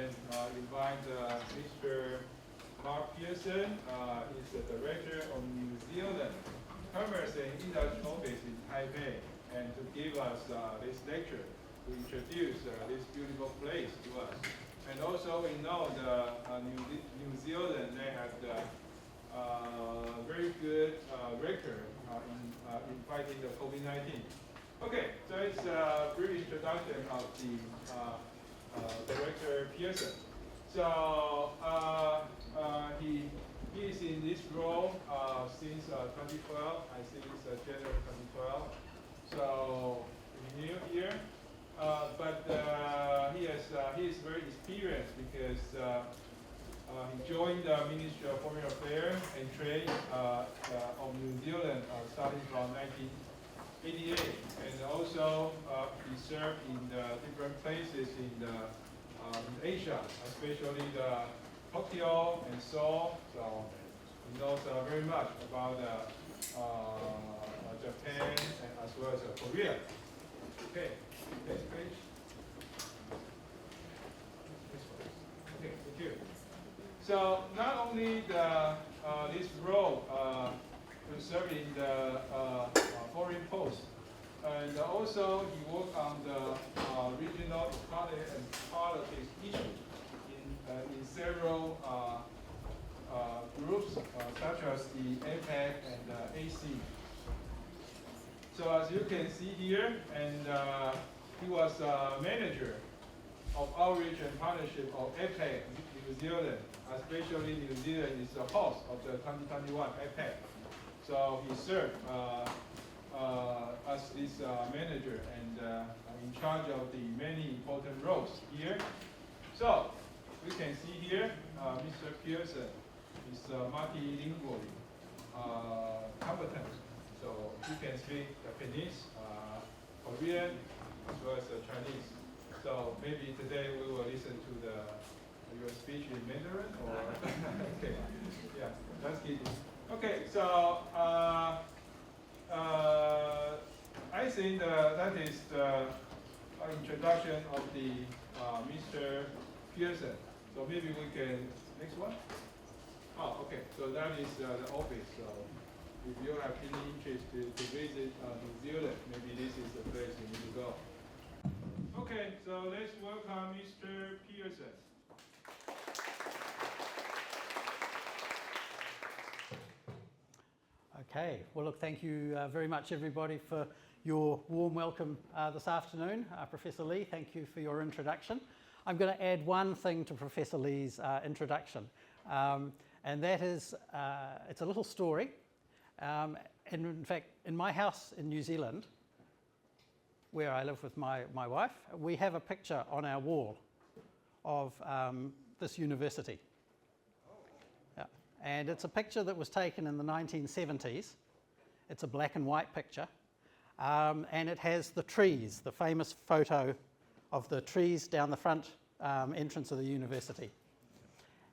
can invite Mr. Mark Pearson. He's the Director of New Zealand Commerce and Industry Office in Taipei, and to give us this lecture, to introduce this beautiful place to us. And also we know the New Zealand, they have the very good record in fighting the COVID-19. Okay, so it's a brief introduction of the Director Pearson. So he is in this role since 2012. I think it's January 2012. So he's new here, but he is very experienced because he joined the Ministry of Foreign Affairs and Trade of New Zealand starting from 1988, and also he served in different places in Asia, especially the Tokyo and Seoul. So he knows very much about Japan and as well as Korea. Okay, next page. Okay, thank you. So not only this role to serve in the foreign post, and also he worked on the regional economy and politics issues in several groups, such as the APEC and the AC. So as you can see here, and he was manager of outreach and partnership of APEC New Zealand, especially New Zealand is the host of the 2021 APEC. So he served as this manager and in charge of the many important roles here. So we can see here, Mr. Pearson is multilingually competent. So he can speak Japanese, Korean, as well as Chinese. So maybe today we will listen to your speech in Mandarin, or okay, yeah, that's good. Okay, so I think that is the introduction of the Mr. Pearson. So maybe we can next one. Oh, okay. So that is the office. So if you have any interest to visit New Zealand, maybe this is the place you need to go. Okay, so let's welcome Mr. Pearson. Okay, well look, thank you very much everybody for your warm welcome this afternoon. Professor Lee, thank you for your introduction. I'm going to add one thing to Professor Lee's introduction, and that is, it's a little story. And in fact, in my house in New Zealand, where I live with my wife, we have a picture on our wall of this university. And it's a picture that was taken in the 1970s. It's a black and white picture. And it has the trees, the famous photo of the trees down the front entrance of the university.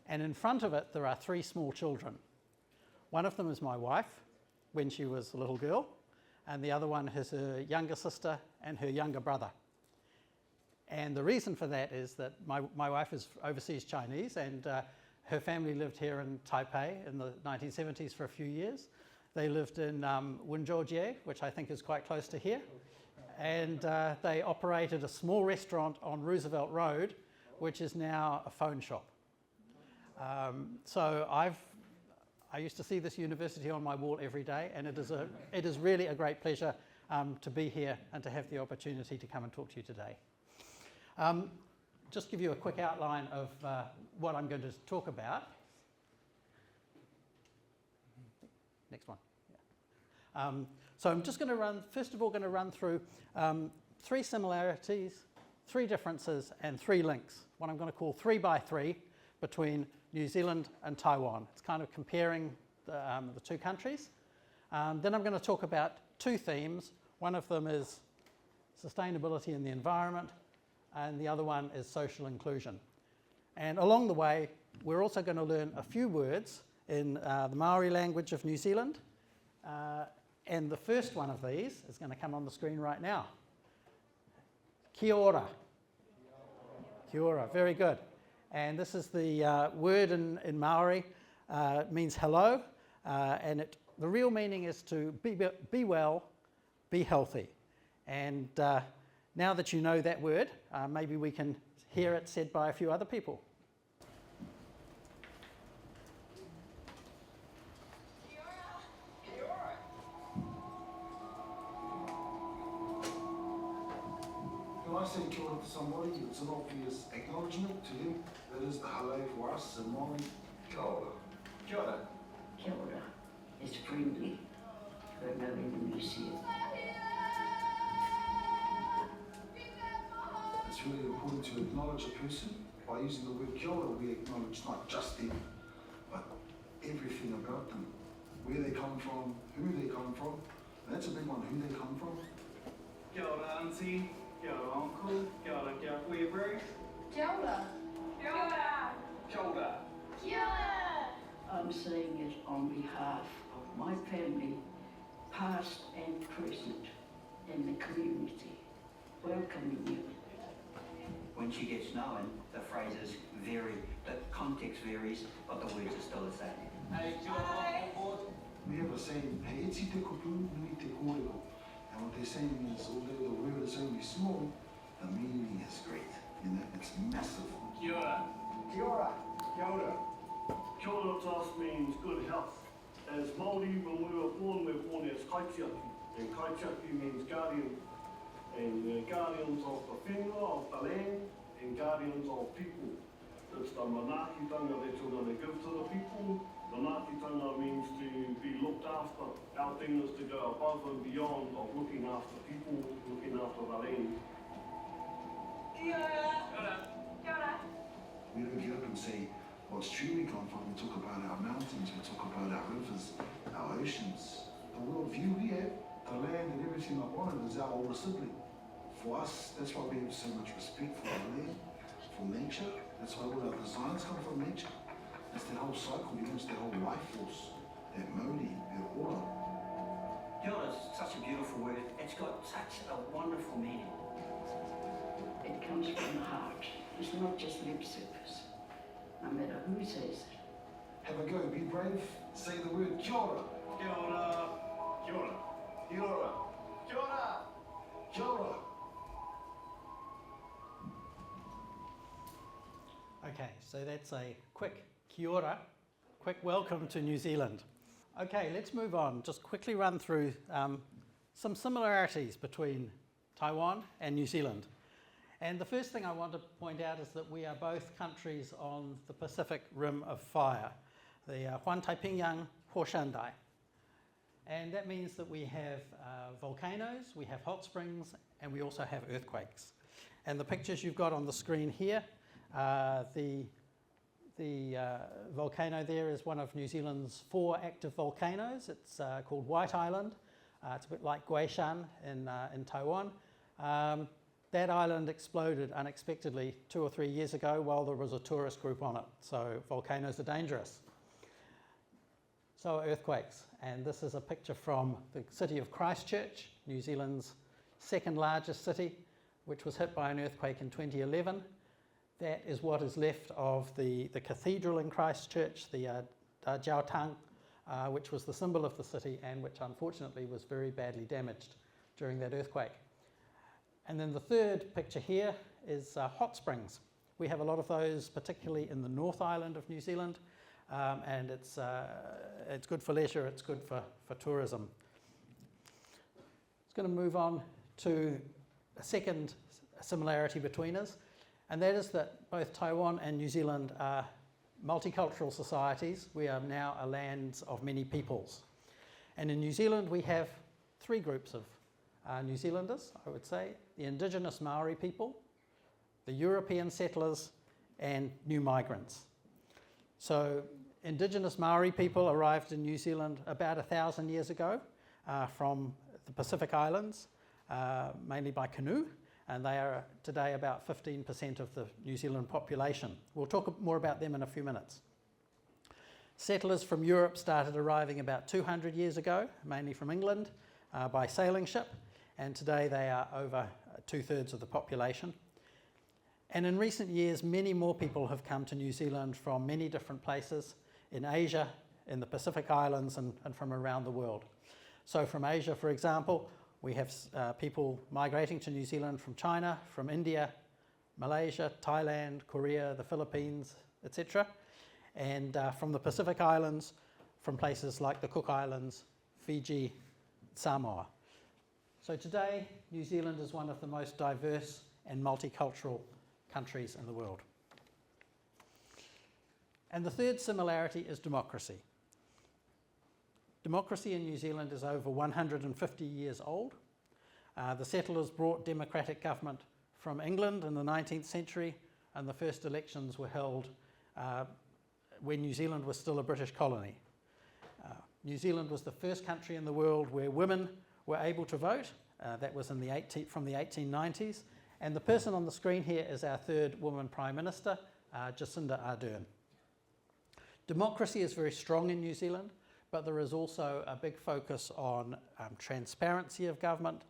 And in front of it, there are three small children. One of them is my wife when she was a little girl, and the other one is her younger sister and her younger brother. And the reason for that is that my wife is overseas Chinese, and her family lived here in Taipei in the 1970s for a few years. They lived in Wenzhou, which I think is quite close to here. And they operated a small restaurant on Roosevelt Road, which is now a phone shop. So I used to see this university on my wall every day, and it is really a great pleasure to be here and to have the opportunity to come and talk to you today. Just give you a quick outline of what I'm going to talk about. Next one. Yeah. So I'm just going to first of all going to run through three similarities, three differences, and three links. What I'm going to call 3 by 3 between New Zealand and Taiwan. It's kind of comparing the two countries. Then I'm going to talk about two themes. One of them is sustainability in the environment, and the other one is social inclusion. And along the way, we're also going to learn a few words in the Maori language of New Zealand. And the first one of these is going to come on the screen right now. Kia ora. Kia ora, very good. And this is the word in Maori, means hello, and the real meaning is to be well, be healthy. And now that you know that word, maybe we can hear it said by a few other people. When I say kia ora to somebody, it's an obvious acknowledgement to them. That is the hello for us in Māori. Kia ora. Kia ora. Kia ora is friendly for knowing when you see it. It's really important to acknowledge a person. By using the word kia ora, we acknowledge not just them, but everything about them. Where they come from, who they come from. And that's a big one, who they come from. Kia ora, auntie. Kia ora, uncle. Kia ora, kia koe bro. Kia ora. Kia ora. Kia ora. Kia ora. I'm saying it on behalf of my family, past and present, and the community, welcoming you. When she gets known, the phrases vary, the context varies, but the words are still the same. Hey, kia ora, board. We have a saying, hei eti te kupu, nui te kōrero. And what they're saying is, although the word is only small, the meaning is great. You know, it's massive. Kia ora. Kia ora. Kia ora. Kia ora to us means good health. As Māori, when we were born as kaitiaki. And kaitiaki means guardian. And guardians of the whenua, of the land, and guardians of people. It's the manaakitanga that you're going to give to the people. Manaakitanga means to be looked after. Our thing is to go above and beyond of looking after people, looking after the land. Kia ora. Kia ora. We don't get up and say, what's true we come from. We talk about our mountains, we talk about our rivers, our oceans. The world view we have, the land and everything upon it is our older sibling. For us, that's why we have so much respect for the land, for nature. That's why all our designs come from nature. It's that whole cycle, you know, it's that whole life force, that modi, that order. Kia ora is such a beautiful word. It's got such a wonderful meaning. It comes from the heart. It's not just lip service, no matter who says it. Have a go, be brave, say the word kia ora. Kia ora. Kia ora. Kia ora. Kia ora. Kia ora. Okay, so that's a quick kia ora, quick welcome to New Zealand. Okay, let's move on. Just quickly run through some similarities between Taiwan and New Zealand. And the first thing I want to point out is that we are both countries on the Pacific Rim of Fire, the Juan Taipingyang Horshandai. And that means that we have volcanoes, we have hot springs, and we also have earthquakes. And the pictures you've got on the screen here, the volcano there is one of New Zealand's 4 active volcanoes. It's called White Island. It's a bit like Guishan in Taiwan. That island exploded unexpectedly 2 or 3 years ago while there was a tourist group on it. So volcanoes are dangerous. So are earthquakes. And this is a picture from the city of Christchurch, New Zealand's 2nd largest city, which was hit by an earthquake in 2011. That is what is left of the cathedral in Christchurch, the Jiao Tang, which was the symbol of the city and which unfortunately was very badly damaged during that earthquake. And then the third picture here is hot springs. We have a lot of those, particularly in the North Island of New Zealand, and it's good for leisure, it's good for tourism. It's going to move on to a second similarity between us, and that is that both Taiwan and New Zealand are multicultural societies. We are now a land of many peoples. And in New Zealand we have 3 groups of New Zealanders, I would say: the indigenous Maori people, the European settlers, and new migrants. So indigenous Maori people arrived in New Zealand about 1,000 years ago from the Pacific Islands, mainly by canoe, and they are today about 15% of the New Zealand population. We'll talk more about them in a few minutes. Settlers from Europe started arriving about 200 years ago, mainly from England, by sailing ship, and today they are over 2/3 of the population. And in recent years, many more people have come to New Zealand from many different places in Asia, in the Pacific Islands, and from around the world. So from Asia, for example, we have people migrating to New Zealand from China, from India, Malaysia, Thailand, Korea, the Philippines, etc. And from the Pacific Islands, from places like the Cook Islands, Fiji, Samoa. So today, New Zealand is one of the most diverse and multicultural countries in the world. And the third similarity is democracy. Democracy in New Zealand is over 150 years old. The settlers brought democratic government from England in the 19th century, and the first elections were held when New Zealand was still a British colony. New Zealand was the first country in the world where women were able to vote. That was from the 1890s. And the person on the screen here is our third woman Prime Minister, Jacinda Ardern. Democracy is very strong in New Zealand, but there is also a big focus on transparency of government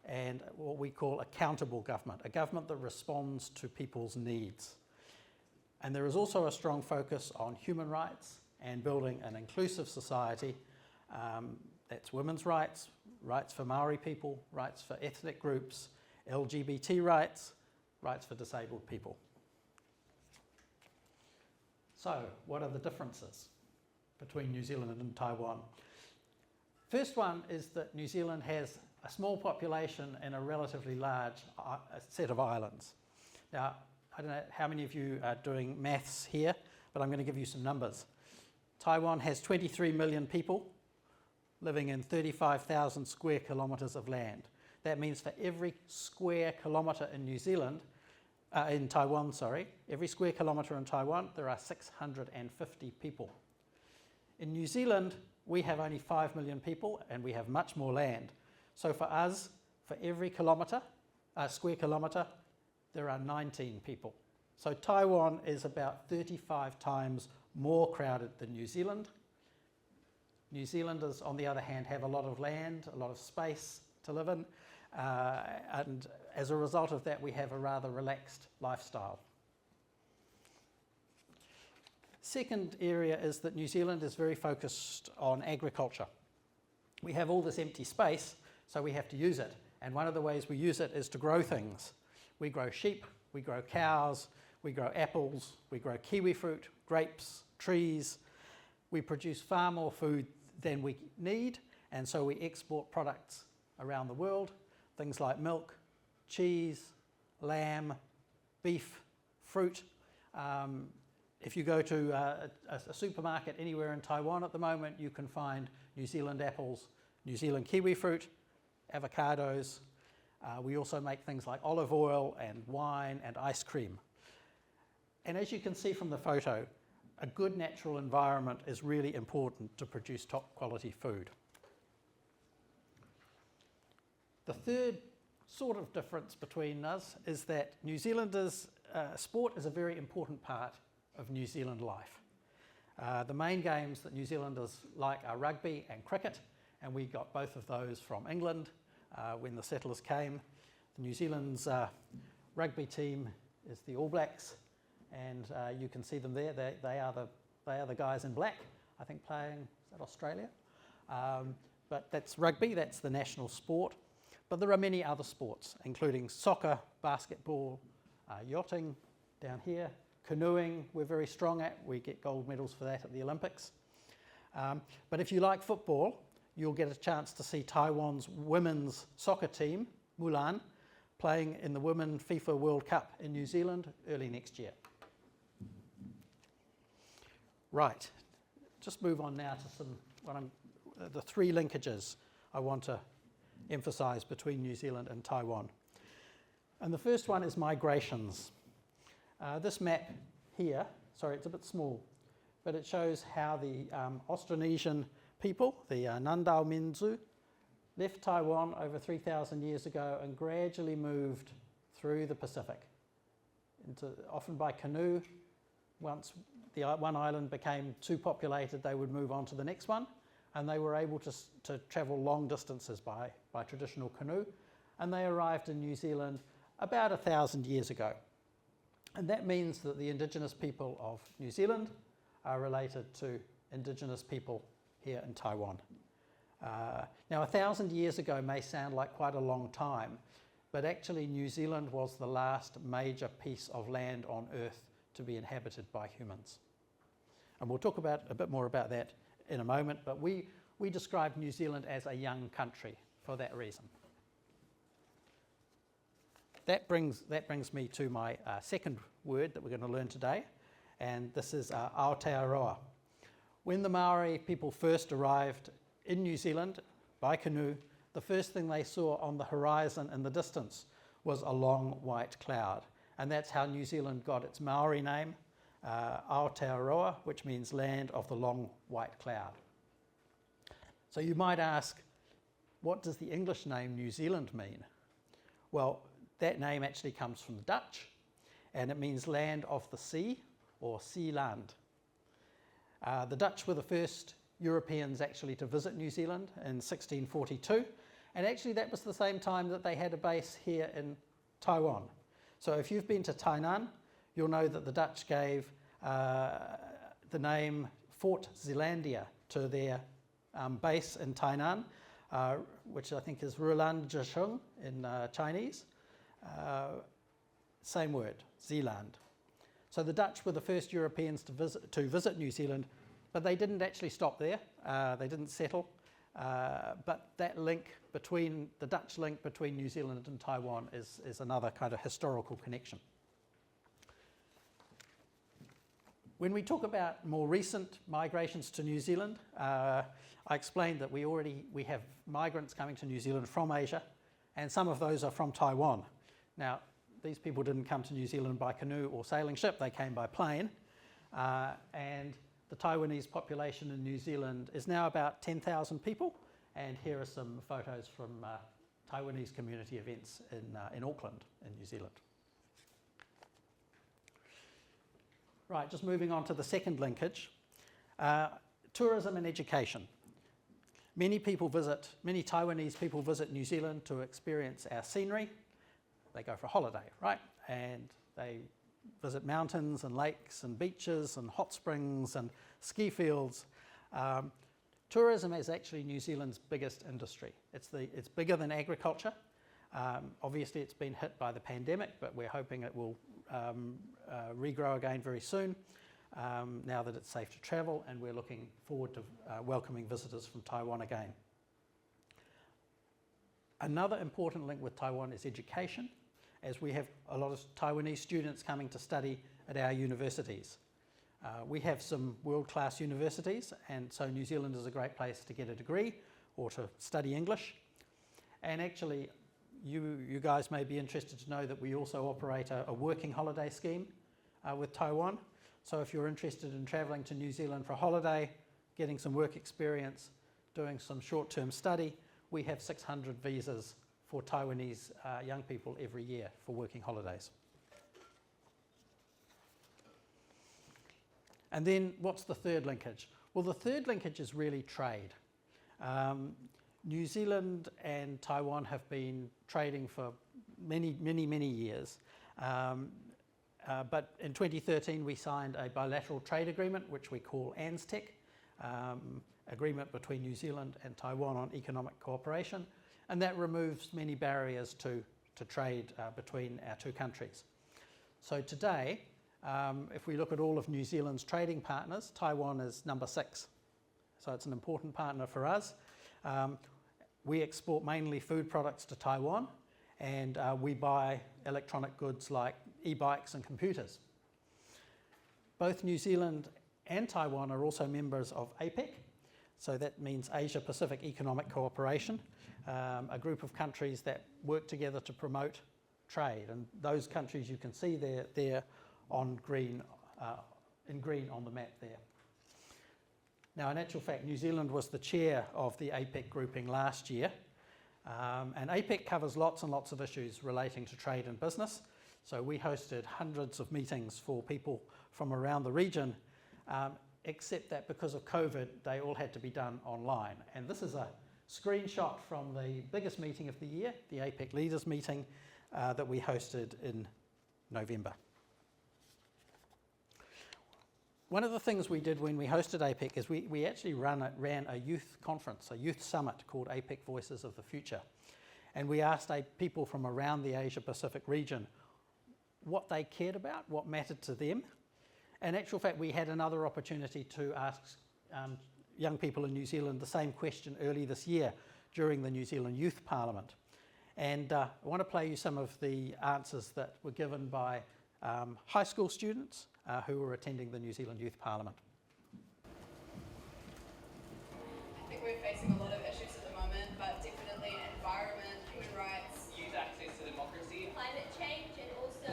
and what we call accountable government, a government that responds to people's needs. And there is also a strong focus on human rights and building an inclusive society. That's women's rights, rights for Maori people, rights for ethnic groups, LGBT rights, rights for disabled people. So, what are the differences between New Zealand and Taiwan? First one is that New Zealand has a small population and a relatively large set of islands. Now, I don't know how many of you are doing maths here, but I'm going to give you some numbers. Taiwan has 23 million people living in 35,000 square kilometres of land. That means for every square kilometre in Taiwan, every square kilometre in Taiwan, there are 650 people. In New Zealand, we have only 5 million people and we have much more land. So for us, for every square kilometre, there are 19 people. So Taiwan is about 35 times more crowded than New Zealand. New Zealanders, on the other hand, have a lot of land, a lot of space to live in, and as a result of that, we have a rather relaxed lifestyle. Second area is that New Zealand is very focused on agriculture. We have all this empty space, so we have to use it, and one of the ways we use it is to grow things. We grow sheep, we grow cows, we grow apples, we grow kiwi fruit, grapes, trees. We produce far more food than we need, and so we export products around the world, things like milk, cheese, lamb, beef, fruit. If you go to a supermarket anywhere in Taiwan at the moment, you can find New Zealand apples, New Zealand kiwi fruit, avocados. We also make things like olive oil and wine and ice cream. And as you can see from the photo, a good natural environment is really important to produce top quality food. The third sort of difference between us is that New Zealanders, sport is a very important part of New Zealand life. The main games that New Zealanders like are rugby and cricket, and we got both of those from England when the settlers came. The New Zealand's rugby team is the All Blacks, and you can see them there. They are the guys in black, I think, playing, is that Australia? But that's rugby, that's the national sport. But there are many other sports, including soccer, basketball, yachting down here, canoeing we're very strong at. We get gold medals for that at the Olympics. But if you like football, you'll get a chance to see Taiwan's women's soccer team, Mulan, playing in the Women FIFA World Cup in New Zealand early next year. Right, just move on now to the three linkages I want to emphasise between New Zealand and Taiwan. And the first one is migrations. This map here, sorry, it's a bit small, but it shows how the Austronesian people, the Ngandao Minzu, left Taiwan over 3,000 years ago and gradually moved through the Pacific, often by canoe. Once the one island became too populated, they would move on to the next one, and they were able to travel long distances by traditional canoe, and they arrived in New Zealand about 1,000 years ago. And that means that the Indigenous people of New Zealand are related to Indigenous people here in Taiwan. Now, 1,000 years ago may sound like quite a long time, but actually New Zealand was the last major piece of land on Earth to be inhabited by humans. And we'll talk about a bit more about that in a moment, but we describe New Zealand as a young country for that reason. That brings me to my second word that we're going to learn today, and this is Aotearoa. When the Maori people first arrived in New Zealand by canoe, the first thing they saw on the horizon in the distance was a long white cloud. And that's how New Zealand got its Maori name, Aotearoa, which means land of the long white cloud. So you might ask, what does the English name New Zealand mean? Well, that name actually comes from the Dutch, and it means land of the sea, or sea land. The Dutch were the first Europeans actually to visit New Zealand in 1642, and actually that was the same time that they had a base here in Taiwan. So if you've been to Tainan, you'll know that the Dutch gave the name Fort Zeelandia to their base in Tainan, which I think is Rulanjishung in Chinese. Same word, Zeeland. So the Dutch were the first Europeans to visit New Zealand, but they didn't actually stop there. They didn't settle. But that link between, the Dutch link between New Zealand and Taiwan is another kind of historical connection. When we talk about more recent migrations to New Zealand, I explained that we have migrants coming to New Zealand from Asia, and some of those are from Taiwan. Now, these people didn't come to New Zealand by canoe or sailing ship, they came by plane. And the Taiwanese population in New Zealand is now about 10,000 people, and here are some photos from Taiwanese community events in Auckland, in New Zealand. Right, just moving on to the second linkage, tourism and education. Many Taiwanese people visit New Zealand to experience our scenery. They go for a holiday, right? And they visit mountains and lakes and beaches and hot springs and ski fields. Tourism is actually New Zealand's biggest industry. It's bigger than agriculture. Obviously it's been hit by the pandemic, but we're hoping it will regrow again very soon now that it's safe to travel, and we're looking forward to welcoming visitors from Taiwan again. Another important link with Taiwan is education, as we have a lot of Taiwanese students coming to study at our universities. We have some world-class universities, and so New Zealand is a great place to get a degree or to study English. And actually, you guys may be interested to know that we also operate a working holiday scheme with Taiwan. So if you're interested in travelling to New Zealand for a holiday, getting some work experience, doing some short-term study, we have 600 visas for Taiwanese young people every year for working holidays. And then what's the third linkage? Well, the third linkage is really trade. New Zealand and Taiwan have been trading for many, many, many years. But in 2013, we signed a bilateral trade agreement, which we call ANZTEC, agreement between New Zealand and Taiwan on economic cooperation. And that removes many barriers to trade between our two countries. So today, if we look at all of New Zealand's trading partners, Taiwan is number 6. So it's an important partner for us. We export mainly food products to Taiwan, and we buy electronic goods like e-bikes and computers. Both New Zealand and Taiwan are also members of APEC, so that means Asia Pacific Economic Cooperation, a group of countries that work together to promote trade. And those countries you can see there on green, in green on the map there. Now, in actual fact, New Zealand was the chair of the APEC grouping last year, and APEC covers lots and lots of issues relating to trade and business. So we hosted hundreds of meetings for people from around the region, except that because of COVID, they all had to be done online. And this is a screenshot from the biggest meeting of the year, the APEC Leaders Meeting that we hosted in November. one of the things we did when we hosted APEC is we actually ran a youth conference, a youth summit called APEC Voices of the Future. And we asked people from around the Asia Pacific region what they cared about, what mattered to them. In actual fact, we had another opportunity to ask young people in New Zealand the same question early this year during the New Zealand Youth Parliament. And I want to play you some of the answers that were given by high school students who were attending the New Zealand Youth Parliament. I think we're facing a lot of issues at the moment, but definitely environment, human rights, youth access to democracy, climate change, and also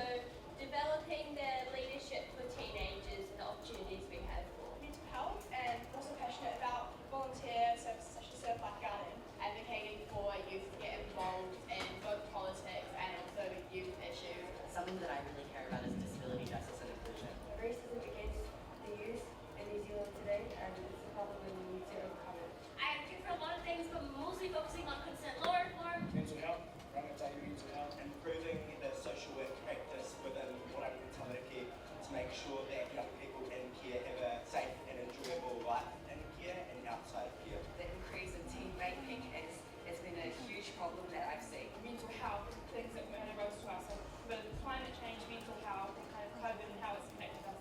developing the leadership for teenagers and the opportunities we have for mental health, and also passionate about volunteer services such as Surf Life Garden, advocating for youth to get involved in both politics and also youth issues. Something that I really care about is disability justice and inclusion. Racism against the youth in New Zealand today, and it's a problem we need to overcome it. I advocate for a lot of things, but mostly focusing on consent law reform. mental health, running mental health, improving the social work practice within Orangi Tamariki to make sure that young people in care have a safe and enjoyable life in care and outside care. The increase in teen vaping has been a huge problem that I've seen. Mental health, things that matter most to us, so with climate change, mental health, and kind of COVID and how it's impacted us.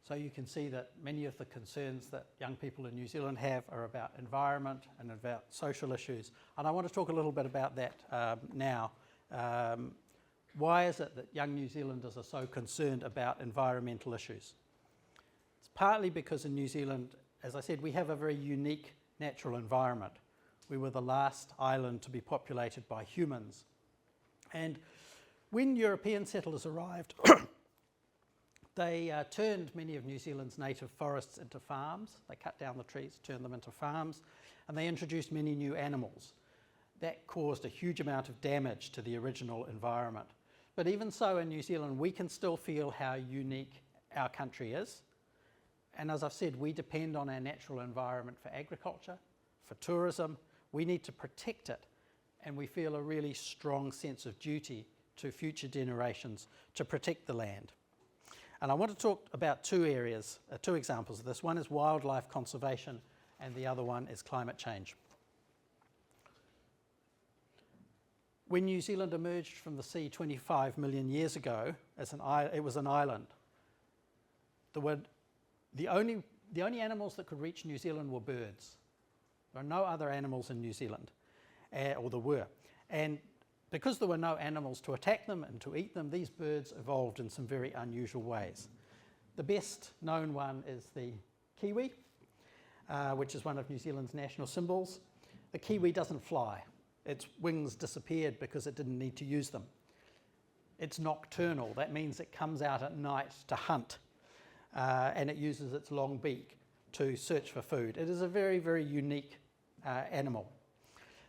So you can see that many of the concerns that young people in New Zealand have are about environment and about social issues. And I want to talk a little bit about that now. Why is it that young New Zealanders are so concerned about environmental issues? It's partly because in New Zealand, as I said, we have a very unique natural environment. We were the last island to be populated by humans. And when European settlers arrived, they turned many of New Zealand's native forests into farms. They cut down the trees, turned them into farms, and they introduced many new animals. That caused a huge amount of damage to the original environment. But even so, in New Zealand, we can still feel how unique our country is. And as I've said, we depend on our natural environment for agriculture, for tourism. We need to protect it, and we feel a really strong sense of duty to future generations to protect the land. And I want to talk about two areas, two examples of this. One is wildlife conservation, and the other one is climate change. When New Zealand emerged from the sea 25 million years ago, it was an island. The only animals that could reach New Zealand were birds. There are no other animals in New Zealand, or there were. And because there were no animals to attack them and to eat them, these birds evolved in some very unusual ways. The best known one is the kiwi, which is one of New Zealand's national symbols. The kiwi doesn't fly. Its wings disappeared because it didn't need to use them. It's nocturnal. That means it comes out at night to hunt, and it uses its long beak to search for food. It is a very, very unique animal.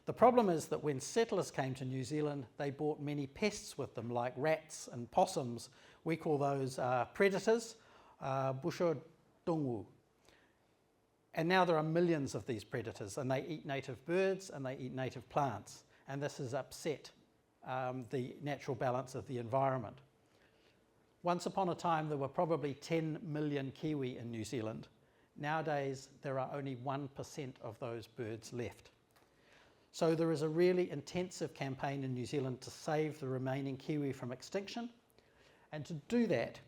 The problem is that when settlers came to New Zealand, they brought many pests with them, like rats and possums. We call those predators, bushodongu. And now there are millions of these predators, and they eat native birds and they eat native plants. And this has upset the natural balance of the environment. Once upon a time, there were probably 10 million kiwi in New Zealand. Nowadays, there are only 1% of those birds left. So there is a really intensive campaign in New Zealand to save the remaining kiwi from extinction. And to do that,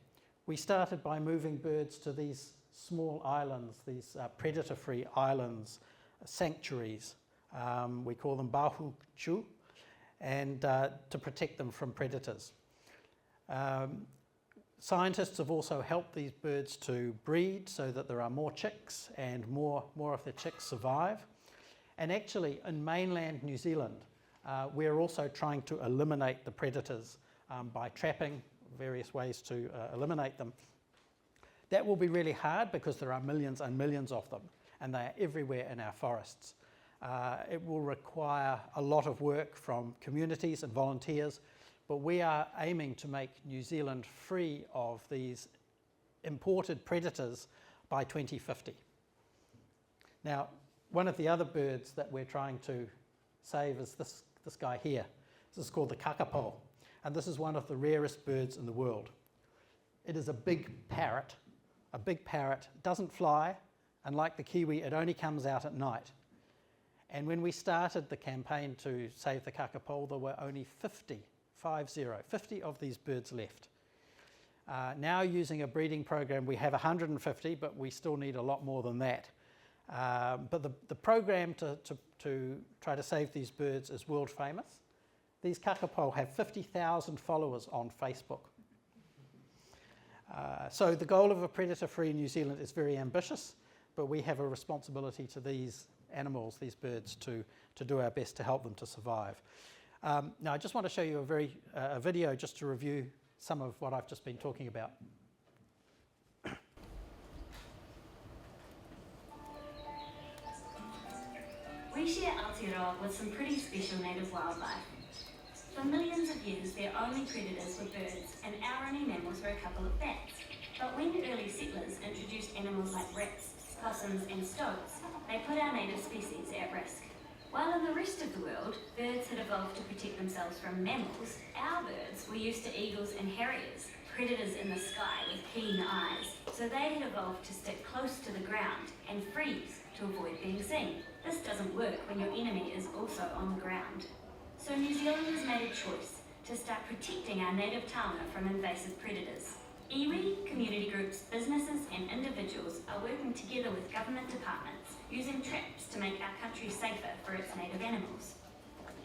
we started by moving birds to these small islands, these predator-free islands, sanctuaries. We call them bahuchu, and to protect them from predators. Scientists have also helped these birds to breed so that there are more chicks and more of the chicks survive. And actually, in mainland New Zealand, we're also trying to eliminate the predators by trapping, various ways to eliminate them. That will be really hard because there are millions and millions of them, and they are everywhere in our forests. It will require a lot of work from communities and volunteers, but we are aiming to make New Zealand free of these imported predators by 2050. Now, one of the other birds that we're trying to save is this guy here. This is called the kakapo, and this is one of the rarest birds in the world. It is a big parrot. A big parrot doesn't fly, and like the kiwi, it only comes out at night. And when we started the campaign to save the kakapo, there were only 50 of these birds left. Now using a breeding program, we have 150, but we still need a lot more than that. But the program to try to save these birds is world famous. These kakapo have 50,000 followers on Facebook. So the goal of a predator-free New Zealand is very ambitious, but we have a responsibility to these animals, these birds, to do our best to help them to survive. Now I just want to show you a video just to review some of what I've just been talking about. We share Aotearoa with some pretty special native wildlife. For millions of years, their only predators were birds, and our only mammals were a couple of bats. But when early settlers introduced animals like rats, possums and stoats, they put our native species at risk. While in the rest of the world, birds had evolved to protect themselves from mammals, our birds were used to eagles and harriers, predators in the sky with keen eyes, so they had evolved to stick close to the ground and freeze to avoid being seen. This doesn't work when your enemy is also on the ground. So New Zealanders made a choice to start protecting our native taonga from invasive predators. Iwi, community groups, businesses and individuals are working together with government departments, using traps to make our country safer for its native animals.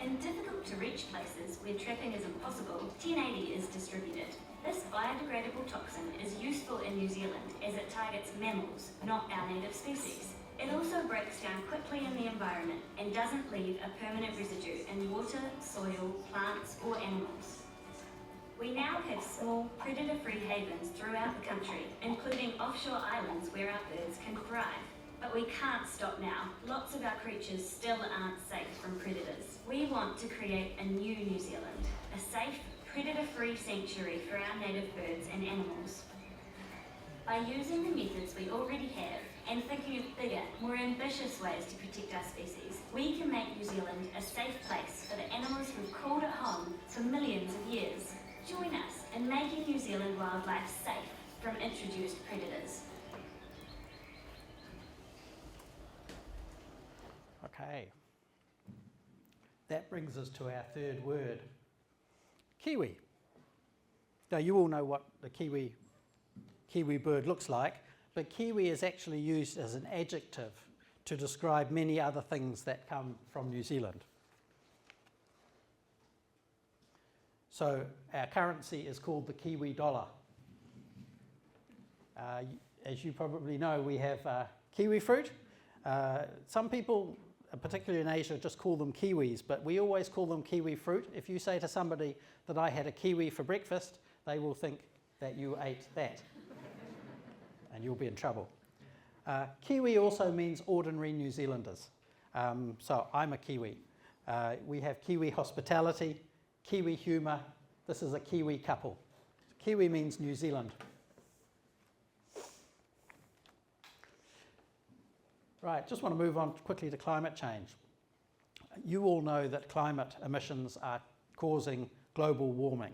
In difficult to reach places where trapping is impossible, 1080 is distributed. This biodegradable toxin is useful in New Zealand as it targets mammals, not our native species. It also breaks down quickly in the environment and doesn't leave a permanent residue in water, soil, plants or animals. We now have small, predator-free havens throughout the country, including offshore islands where our birds can thrive. But we can't stop now. Lots of our creatures still aren't safe from predators. We want to create a new New Zealand, a safe, predator-free sanctuary for our native birds and animals. By using the methods we already have and thinking of bigger, more ambitious ways to protect our species, we can make New Zealand a safe place for the animals who've called it home for millions of years. Join us in making New Zealand wildlife safe from introduced predators. Okay. That brings us to our third word, kiwi. Now you all know what the kiwi bird looks like, but kiwi is actually used as an adjective to describe many other things that come from New Zealand. So our currency is called the Kiwi dollar. As you probably know, we have kiwi fruit. Some people, particularly in Asia, just call them kiwis, but we always call them kiwi fruit. If you say to somebody that I had a kiwi for breakfast, they will think that you ate that, and you'll be in trouble. Kiwi also means ordinary New Zealanders. So I'm a Kiwi. We have Kiwi hospitality, Kiwi humour. This is a Kiwi couple. Kiwi means New Zealand. Right, just want to move on quickly to climate change. You all know that climate emissions are causing global warming,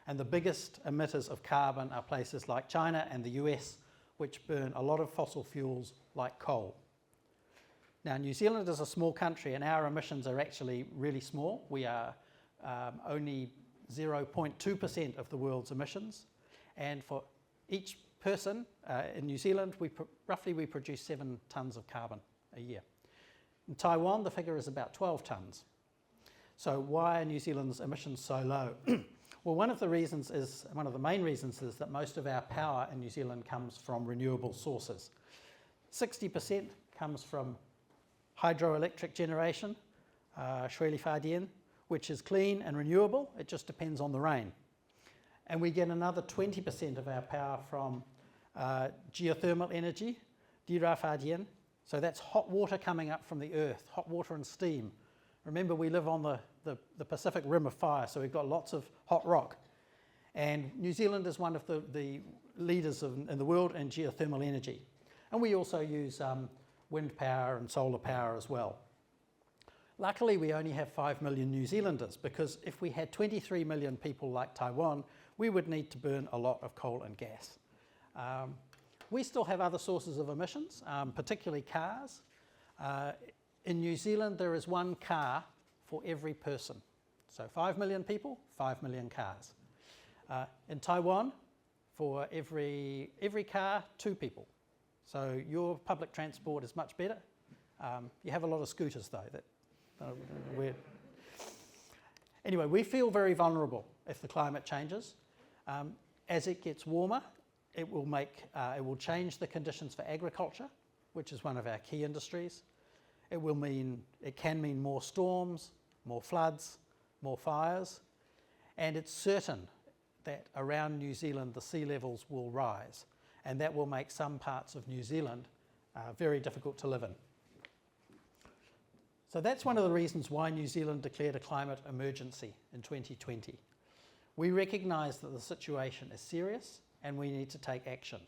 and the biggest emitters of carbon are places like China and the US, which burn a lot of fossil fuels like coal. Now, New Zealand is a small country and our emissions are actually really small. We are only 0.2% of the world's emissions, and for each person in New Zealand, we produce 7 tonnes of carbon a year. In Taiwan, the figure is about 12 tonnes. So why are New Zealand's emissions so low? Well, one of the main reasons is that most of our power in New Zealand comes from renewable sources. 60% comes from hydroelectric generation, Shueli, which is clean and renewable. It just depends on the rain. And we get another 20% of our power from geothermal energy, Dirafadian. So that's hot water coming up from the earth, hot water and steam. Remember, we live on the Pacific Rim of fire, so we've got lots of hot rock. And New Zealand is one of the leaders in the world in geothermal energy. And we also use wind power and solar power as well. Luckily, we only have 5 million New Zealanders, because if we had 23 million people like Taiwan, we would need to burn a lot of coal and gas. We still have other sources of emissions, particularly cars. In New Zealand, there is 1 car for every person. So 5 million people, 5 million cars. In Taiwan, for every car, 2 people. So your public transport is much better. You have a lot of scooters though. Anyway, we feel very vulnerable if the climate changes. As it gets warmer, it will change the conditions for agriculture, which is one of our key industries. It can mean more storms, more floods, more fires, and it's certain that around New Zealand the sea levels will rise, and that will make some parts of New Zealand very difficult to live in. So that's one of the reasons why New Zealand declared a climate emergency in 2020. We recognise that the situation is serious and we need to take action.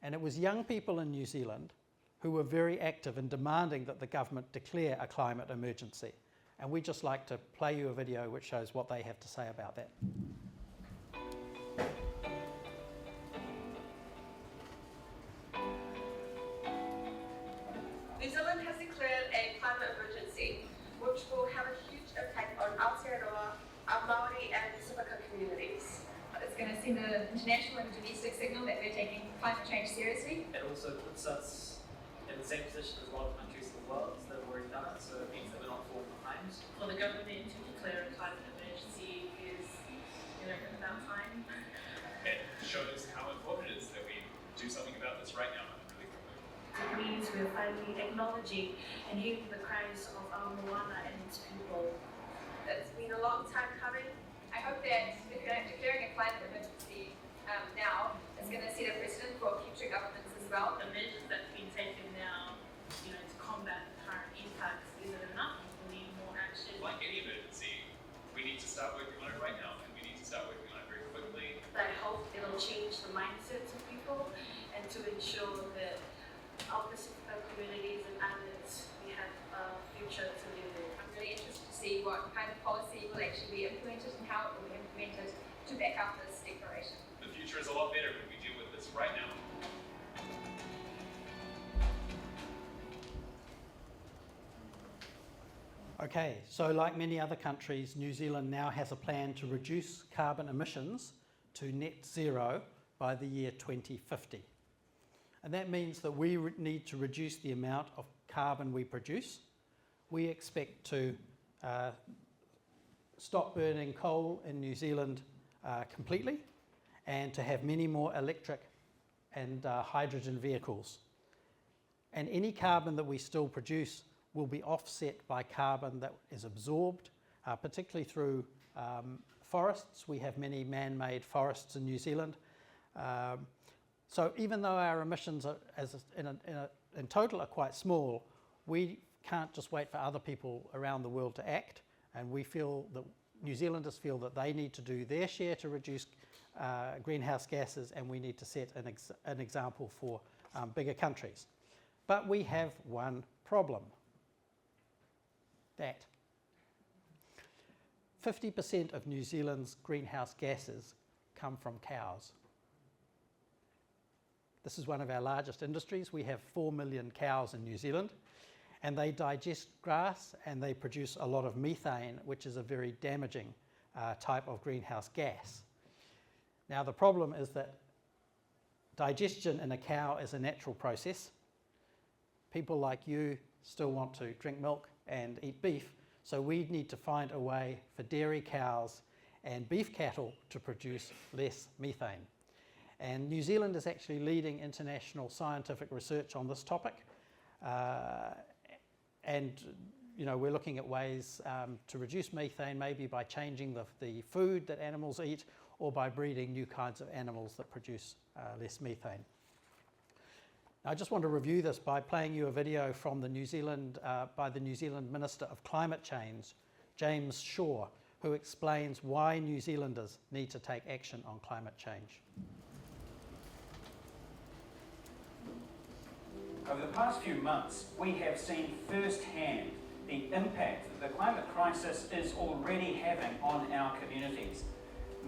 And it was young people in New Zealand who were very active in demanding that the government declare a climate emergency. And we'd just like to play you a video which shows what they have to say about that. New Zealand has declared a climate emergency, which will have a huge impact on Aotearoa, our Māori and Pacifica communities. It's going to send an international and domestic signal that we're taking climate change seriously. It also puts us in the same position as a lot of countries in the world that have already done it, so it means that we're not falling behind. For the government to declare a climate emergency is, about time. It shows how important it is that we do something about this right now and really quickly. It means we're finally acknowledging and hearing the cries of our moana and its people. It's been a long time coming. I hope that declaring a climate emergency now is going to set a precedent for future governments as well. The measures that have been taken now, to combat the current impacts, is it enough? We need more action. Like any emergency, we need to start working on it right now, and we need to start working on it very quickly. I hope it'll change the mindsets of people and to ensure that our Pacifica communities and others, we have a future to live in. I'm really interested to see what kind of policy will actually be implemented and how it will be implemented to back up this declaration. The future is a lot better when we deal with this right now. Okay, so like many other countries, New Zealand now has a plan to reduce carbon emissions to net zero by the year 2050. And that means that we need to reduce the amount of carbon we produce. We expect to stop burning coal in New Zealand completely, and to have many more electric and hydrogen vehicles. And any carbon that we still produce will be offset by carbon that is absorbed, particularly through forests. We have many man-made forests in New Zealand. So even though our emissions are, in total are quite small, we can't just wait for other people around the world to act, and we feel that New Zealanders feel that they need to do their share to reduce greenhouse gases, and we need to set an example for bigger countries. But we have one problem. That 50% of New Zealand's greenhouse gases come from cows. This is one of our largest industries. We have 4 million cows in New Zealand, and they digest grass and they produce a lot of methane, which is a very damaging type of greenhouse gas. Now the problem is that digestion in a cow is a natural process. People like you still want to drink milk and eat beef, so we need to find a way for dairy cows and beef cattle to produce less methane. And New Zealand is actually leading international scientific research on this topic, and we're looking at ways to reduce methane, maybe by changing the food that animals eat, or by breeding new kinds of animals that produce less methane. I just want to review this by playing you a video from the New Zealand, by the New Zealand Minister of Climate Change, James Shaw, who explains why New Zealanders need to take action on climate change. Over the past few months, we have seen firsthand the impact that the climate crisis is already having on our communities.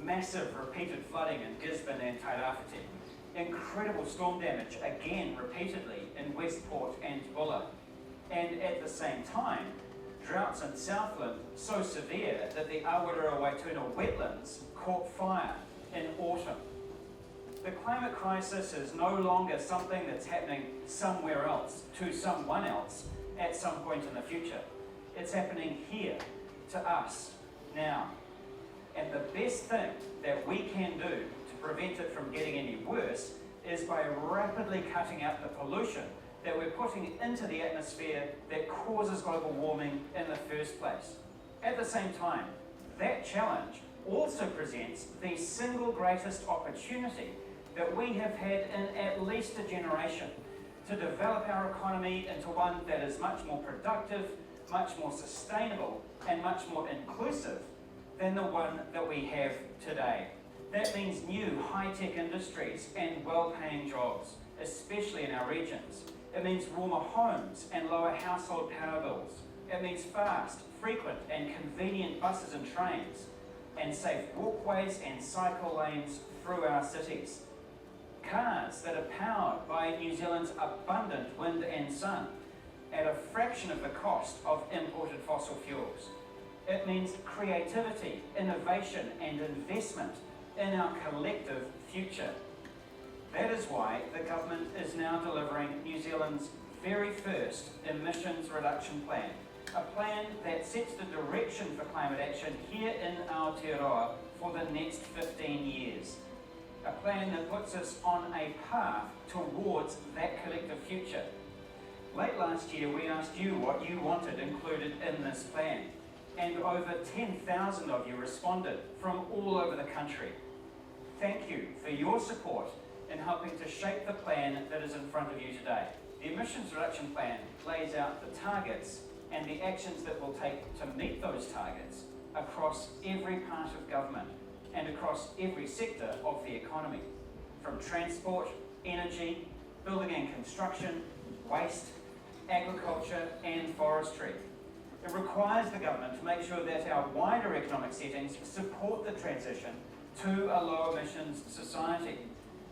Massive repeated flooding in Gisborne and Tairāwhiti. Incredible storm damage, again repeatedly, in Westport and Bulla. And at the same time, droughts in Southland so severe that the Awatere-Waituna wetlands caught fire in autumn. The climate crisis is no longer something that's happening somewhere else, to someone else, at some point in the future. It's happening here, to us, now. And the best thing that we can do to prevent it from getting any worse is by rapidly cutting out the pollution that we're putting into the atmosphere that causes global warming in the first place. At the same time, that challenge also presents the single greatest opportunity that we have had in at least a generation to develop our economy into one that is much more productive, much more sustainable, and much more inclusive than the one that we have today. That means new high-tech industries and well-paying jobs, especially in our regions. It means warmer homes and lower household power bills. It means fast, frequent and convenient buses and trains, and safe walkways and cycle lanes through our cities. Cars that are powered by New Zealand's abundant wind and sun at a fraction of the cost of imported fossil fuels. It means creativity, innovation and investment in our collective future. That is why the government is now delivering New Zealand's very first emissions reduction plan, a plan that sets the direction for climate action here in Aotearoa for the next 15 years. A plan that puts us on a path towards that collective future. Late last year, we asked you what you wanted included in this plan, and over 10,000 of you responded from all over the country. Thank you for your support in helping to shape the plan that is in front of you today. The emissions reduction plan lays out the targets and the actions that we'll take to meet those targets across every part of government and across every sector of the economy, from transport, energy, building and construction, waste, agriculture and forestry. It requires the government to make sure that our wider economic settings support the transition to a low emissions society,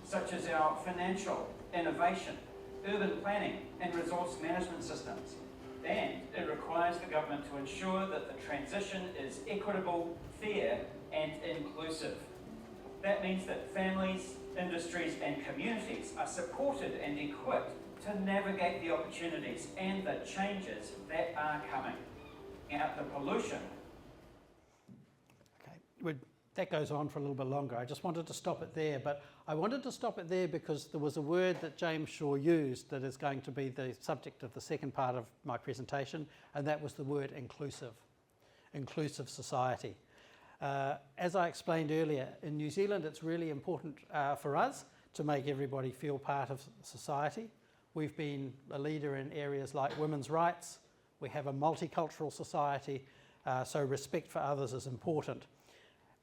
such as our financial, innovation, urban planning and resource management systems. And it requires the government to ensure that the transition is equitable, fair and inclusive. That means that families, industries and communities are supported and equipped to navigate the opportunities and the changes that are coming. Now, the pollution. Okay, that goes on for a little bit longer. I just wanted to stop it there, but I wanted to stop it there because there was a word that James Shaw used that is going to be the subject of the second part of my presentation, and that was the word inclusive. Inclusive society. As I explained earlier, in New Zealand it's really important for us to make everybody feel part of society. We've been a leader in areas like women's rights. We have a multicultural society, so respect for others is important.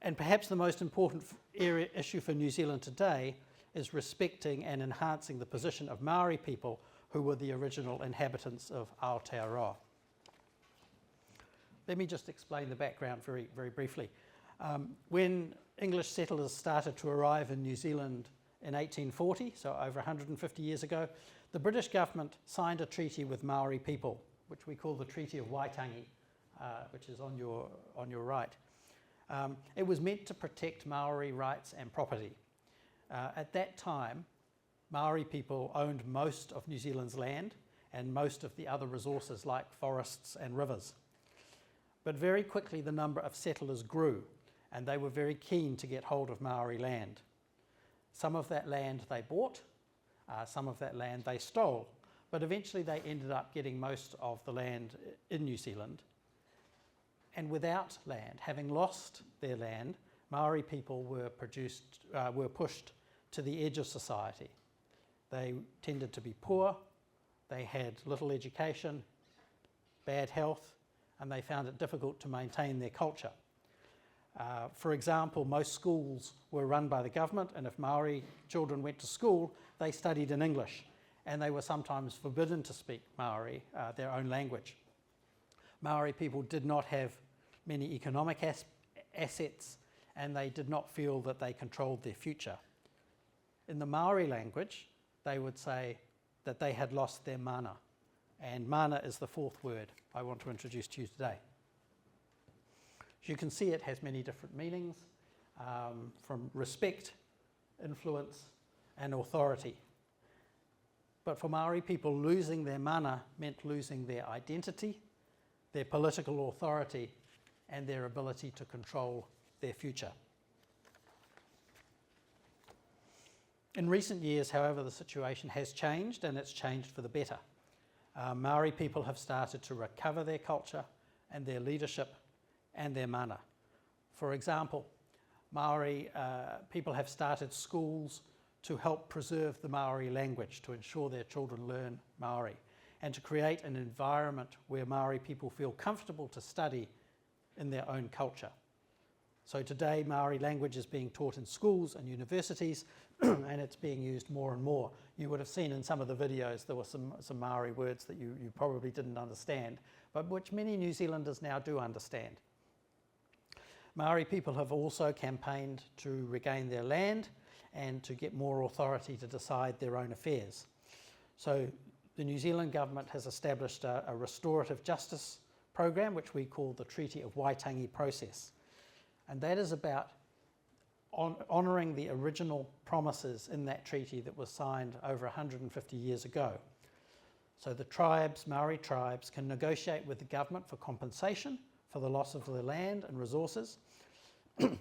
And perhaps the most important issue for New Zealand today is respecting and enhancing the position of Maori people who were the original inhabitants of Aotearoa. Let me just explain the background very, very briefly. When English settlers started to arrive in New Zealand in 1840, so over 150 years ago, the British government signed a treaty with Maori people, which we call the Treaty of Waitangi, which is on your right. It was meant to protect Maori rights and property. At that time, Maori people owned most of New Zealand's land and most of the other resources like forests and rivers. But very quickly the number of settlers grew and they were very keen to get hold of Maori land. Some of that land they bought, some of that land they stole, but eventually they ended up getting most of the land in New Zealand. And without land, having lost their land, Maori people were pushed to the edge of society. They tended to be poor, they had little education, bad health, and they found it difficult to maintain their culture. For example, most schools were run by the government, and if Maori children went to school, they studied in English, and they were sometimes forbidden to speak Maori, their own language. Maori people did not have many economic assets, and they did not feel that they controlled their future. In the Maori language, they would say that they had lost their mana, and mana is the fourth word I want to introduce to you today. As you can see, it has many different meanings, from respect, influence, and authority. But for Maori people, losing their mana meant losing their identity, their political authority, and their ability to control their future. In recent years, however, the situation has changed, and it's changed for the better. Maori people have started to recover their culture and their leadership and their mana. For example, Maori people have started schools to help preserve the Maori language, to ensure their children learn Maori, and to create an environment where Maori people feel comfortable to study in their own culture. So today, Maori language is being taught in schools and universities, and it's being used more and more. You would have seen in some of the videos there were some Maori words that you probably didn't understand, but which many New Zealanders now do understand. Maori people have also campaigned to regain their land and to get more authority to decide their own affairs. So the New Zealand government has established a restorative justice program, which we call the Treaty of Waitangi process. And that is about honouring the original promises in that treaty that was signed over 150 years ago. So the tribes, Maori tribes, can negotiate with the government for compensation for the loss of their land and resources.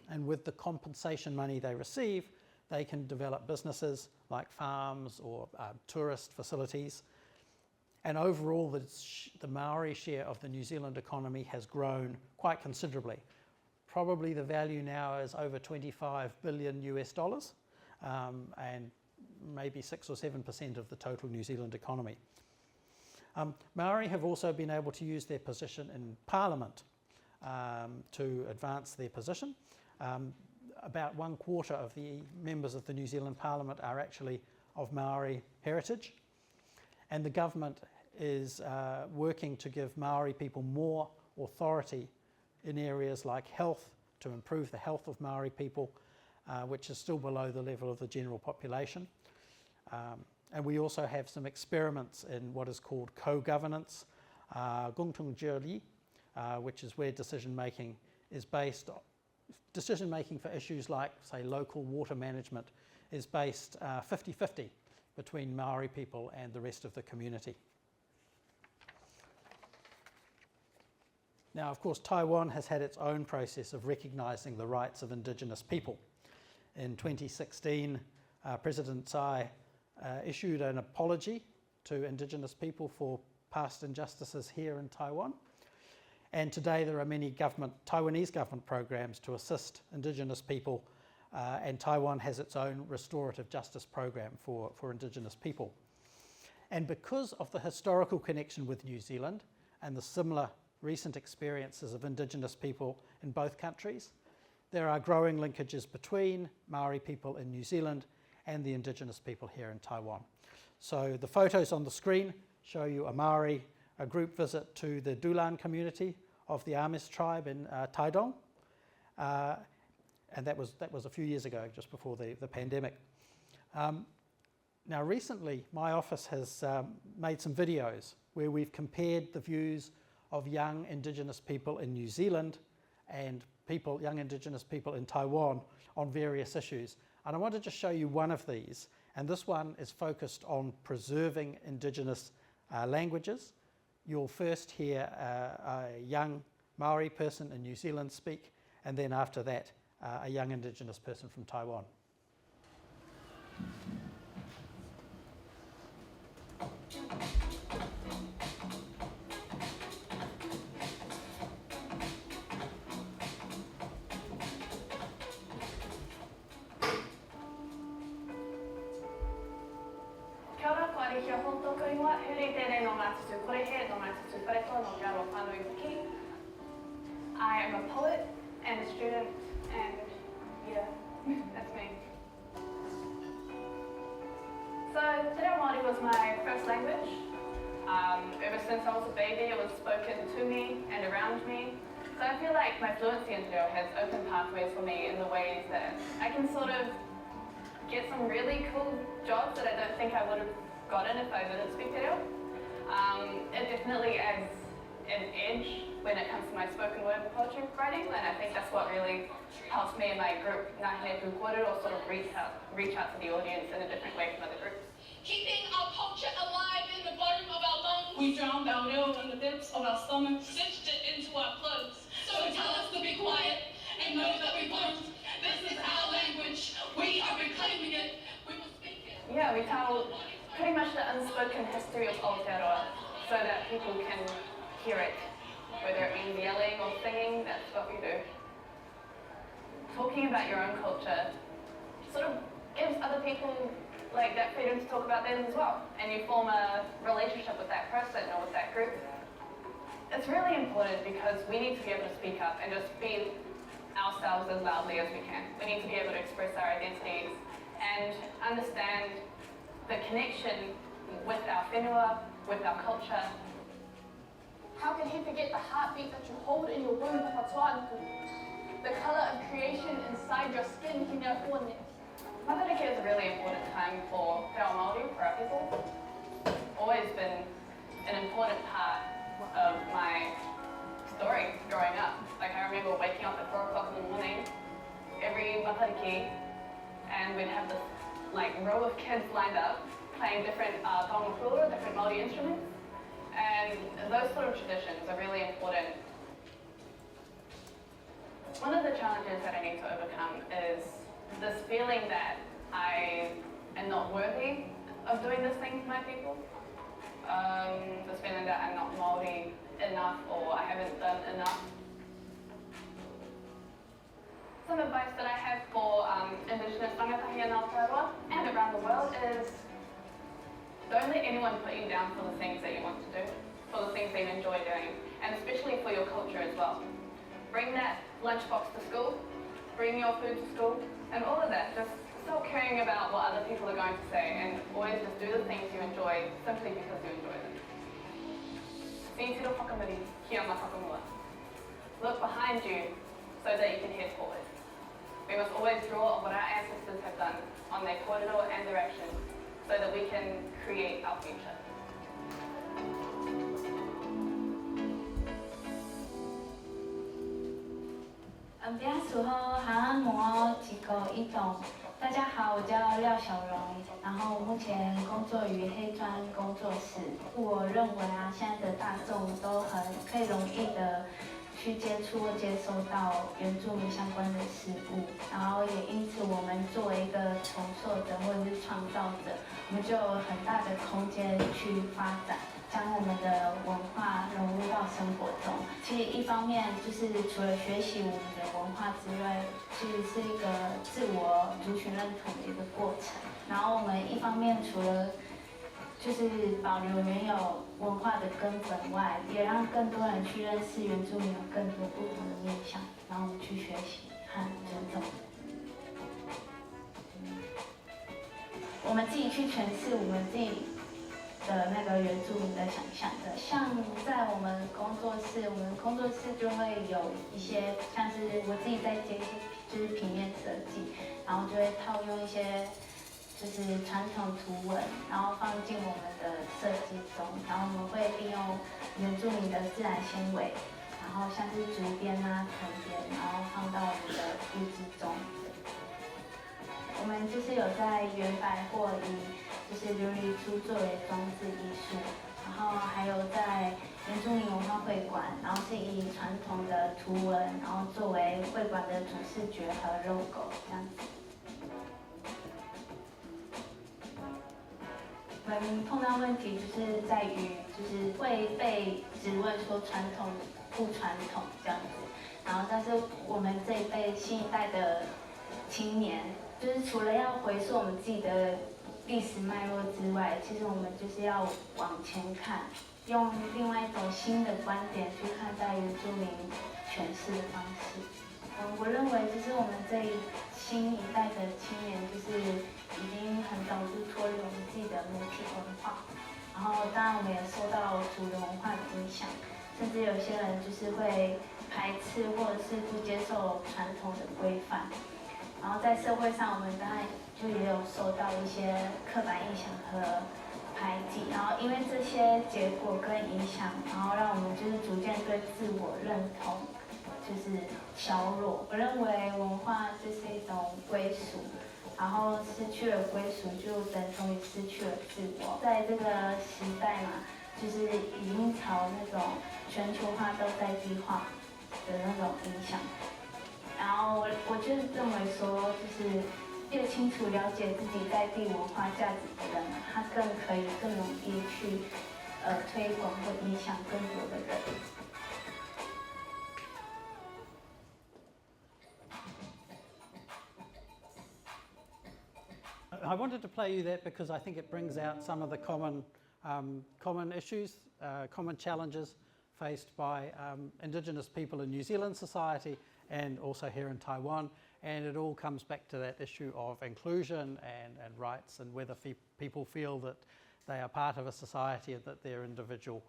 And with the compensation money they receive, they can develop businesses like farms or tourist facilities. And overall, the Maori share of the New Zealand economy has grown quite considerably. Probably the value now is over $25 billion US, and maybe 6 or 7% of the total New Zealand economy. Maori have also been able to use their position in Parliament to advance their position. About 1/4 of the members of the New Zealand Parliament are actually of Maori heritage, and the government is working to give Maori people more authority in areas like health, to improve the health of Maori people, which is still below the level of the general population. And we also have some experiments in what is called co-governance, Gungtungjeri, which is where decision-making is based on. Decision-making for issues like, say, local water management is based 50-50 between Maori people and the rest of the community. Now, of course, Taiwan has had its own process of recognising the rights of Indigenous people. In 2016, President Tsai issued an apology to Indigenous people for past injustices here in Taiwan. And today there are many Taiwanese government programs to assist Indigenous people, and Taiwan has its own restorative justice program for Indigenous people. And because of the historical connection with New Zealand and the similar recent experiences of Indigenous people in both countries, there are growing linkages between Maori people in New Zealand and the Indigenous people here in Taiwan. So the photos on the screen show you a group visit to the Dulan community of the Amis tribe in Taidong, and that was a few years ago, just before the pandemic. Now recently, my office has made some videos where we've compared the views of young Indigenous people in New Zealand and young Indigenous people in Taiwan on various issues. And I want to just show you one of these, and this one is focused on preserving Indigenous languages. You'll first hear a young Maori person in New Zealand speak, and then after that, a young Indigenous person from Taiwan. I am a poet and a student, and yeah, that's me. So Te Reo Māori was my first language. Ever since I was a baby, it was spoken to me and around me. So I feel like my fluency in Te Reo has opened pathways for me in the ways that I can sort of get some really cool jobs that I don't think I would have gotten if I didn't speak Te Reo. It definitely adds an edge when it comes to my spoken word poetry writing, and I think that's what really helps me and my group, Ngāhere Pū Kōrero, sort of reach out to the audience in a different way from other groups. Keeping our culture alive in the bottom of our lungs. We drowned our reo in the depths of our stomachs. Stitched it into our clothes. So tell us to be quiet and know that we won't. This is our language. We are reclaiming it. We will speak it. Yeah, we tell pretty much the unspoken history of Aotearoa so that people can hear it. Whether it means yelling or singing, that's what we do. Talking about your own culture sort of gives other people like that freedom to talk about theirs as well, and you form a relationship with that person or with that group. It's really important because we need to be able to speak up and just be ourselves as loudly as we can. We need to be able to express our identities and understand the connection with our whenua, with our culture. How can he forget the heartbeat that you hold in your womb, Papatuanku? The color of creation inside your skin, Hineakone. Matariki is a really important time for Te Ao Māori, for our people. Always been an important part of my story growing up. Like I remember waking up at 4 o'clock in the morning, every Matariki, and we'd have this like row of kids lined up, playing different taonga, different Māori instruments. And those sort of traditions are really important. One of the challenges that I need to overcome is this feeling that I am not worthy of doing this thing for my people. This feeling that I'm not Māori enough or I haven't done enough. Some advice that I have for Indigenous tangata here in Aotearoa and around the world is don't let anyone put you down for the things that you want to do, for the things that you enjoy doing, and especially for your culture as well. Bring that lunchbox to school, bring your food to school, and all of that. Just stop caring about what other people are going to say and always just do the things you enjoy simply because you enjoy them. Look behind you so that you can head forward. We must always draw on what our ancestors have done, on their kōrero and their actions, so that we can create our future.大家好，我叫廖小荣，然后目前工作于黑砖工作室。我认为现在的大众都可以容易的去接触或接收到原住民相关的事物，然后也因此我们作为一个重塑者或者是创造者，我们就有很大的空间去发展，将我们的文化融入到生活中。其实一方面就是除了学习我们的文化之外，其实是一个自我族群认同的一个过程。然后我们一方面除了就是保留原有文化的根本外，也让更多人去认识原住民有更多不同的面向，然后我们去学习和尊重。我们自己去诠释我们自己的那个原住民的想象的，像在我们工作室，我们工作室就会有一些像是我自己在接一些就是平面设计，然后就会套用一些就是传统图文，然后放进我们的设计中，然后我们会利用原住民的自然纤维，然后像是竹编啊、藤编，然后放到我们的布置中。我们就是有在原百货以就是琉璃珠作为装置艺术，然后还有在原住民文化会馆，然后是以传统的图文，然后作为会馆的主视觉和 logo 这样子。我们碰到问题就是在于，就是会被质问说传统不传统这样子，然后但是我们这一辈新一代的青年，就是除了要回溯我们自己的历史脉络之外，其实我们就是要往前看，用另外一种新的观点去看待原住民诠释的方式。我认为就是我们这新一代的青年，就是已经很早就脱离我们自己的母体文化，然后当然我们也受到主流文化的影响，甚至有些人就是会排斥或者是不接受传统的规范。然后在社会上，我们当然就也有受到一些刻板印象和排挤，然后因为这些结果跟影响，然后让我们就是逐渐对自我认同就是削弱。我认为文化就是一种归属，然后失去了归属就等同于失去了自我。在这个时代嘛，就是已经朝那种全球化都在地化的那种影响。然后我就是认为说，就是越清楚了解自己在地文化价值的人，他更可以更容易去推广或影响更多的人。I wanted to play you that because I think it brings out some of the common issues, common challenges faced by Indigenous people in New Zealand society and also here in Taiwan. And it all comes back to that issue of inclusion and rights, and whether people feel that they are part of a society and that their individual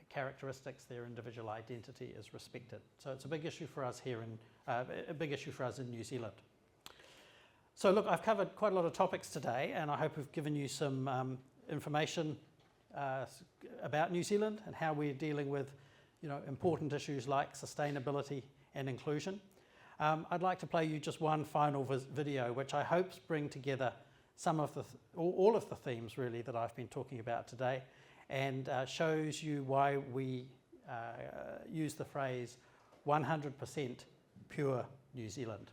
characteristics, their individual identity is respected. So it's a big issue for us here a big issue for us in New Zealand. So look, I've covered quite a lot of topics today, and I hope we've given you some information about New Zealand and how we're dealing with, important issues like sustainability and inclusion. I'd like to play you just one final video, which I hope bring together some of all of the themes really that I've been talking about today, and shows you why we use the phrase 100% pure New Zealand.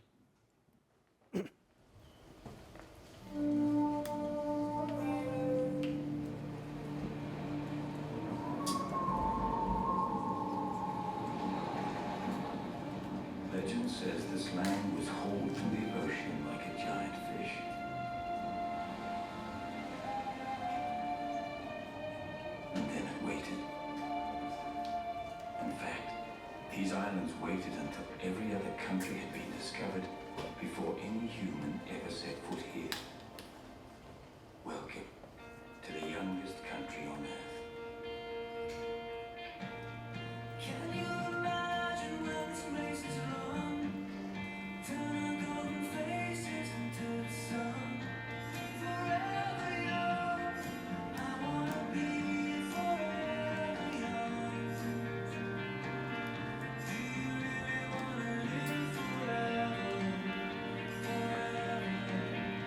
Legend says this land was hauled through the ocean like a giant fish. And then it waited. In fact, these islands waited until every other country had been discovered before any human ever set foot here. Welcome to the youngest country on earth. Can you imagine when this place is run? Turn our golden faces into the sun. Forever young, I wanna be forever young. Do you really wanna live forever? Forever, forever.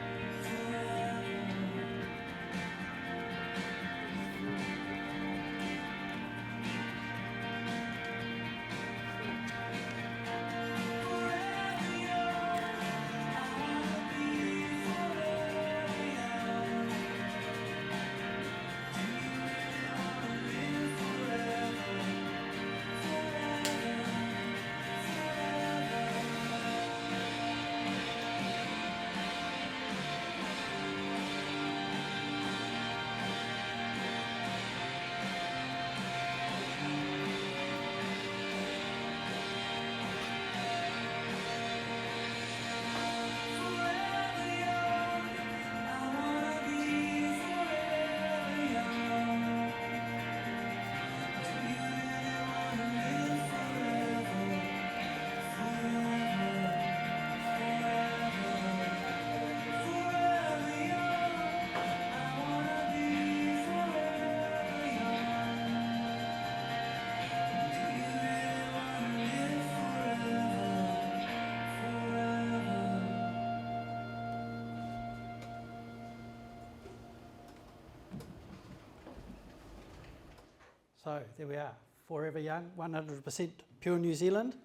So there we are, forever young, 100% pure New Zealand.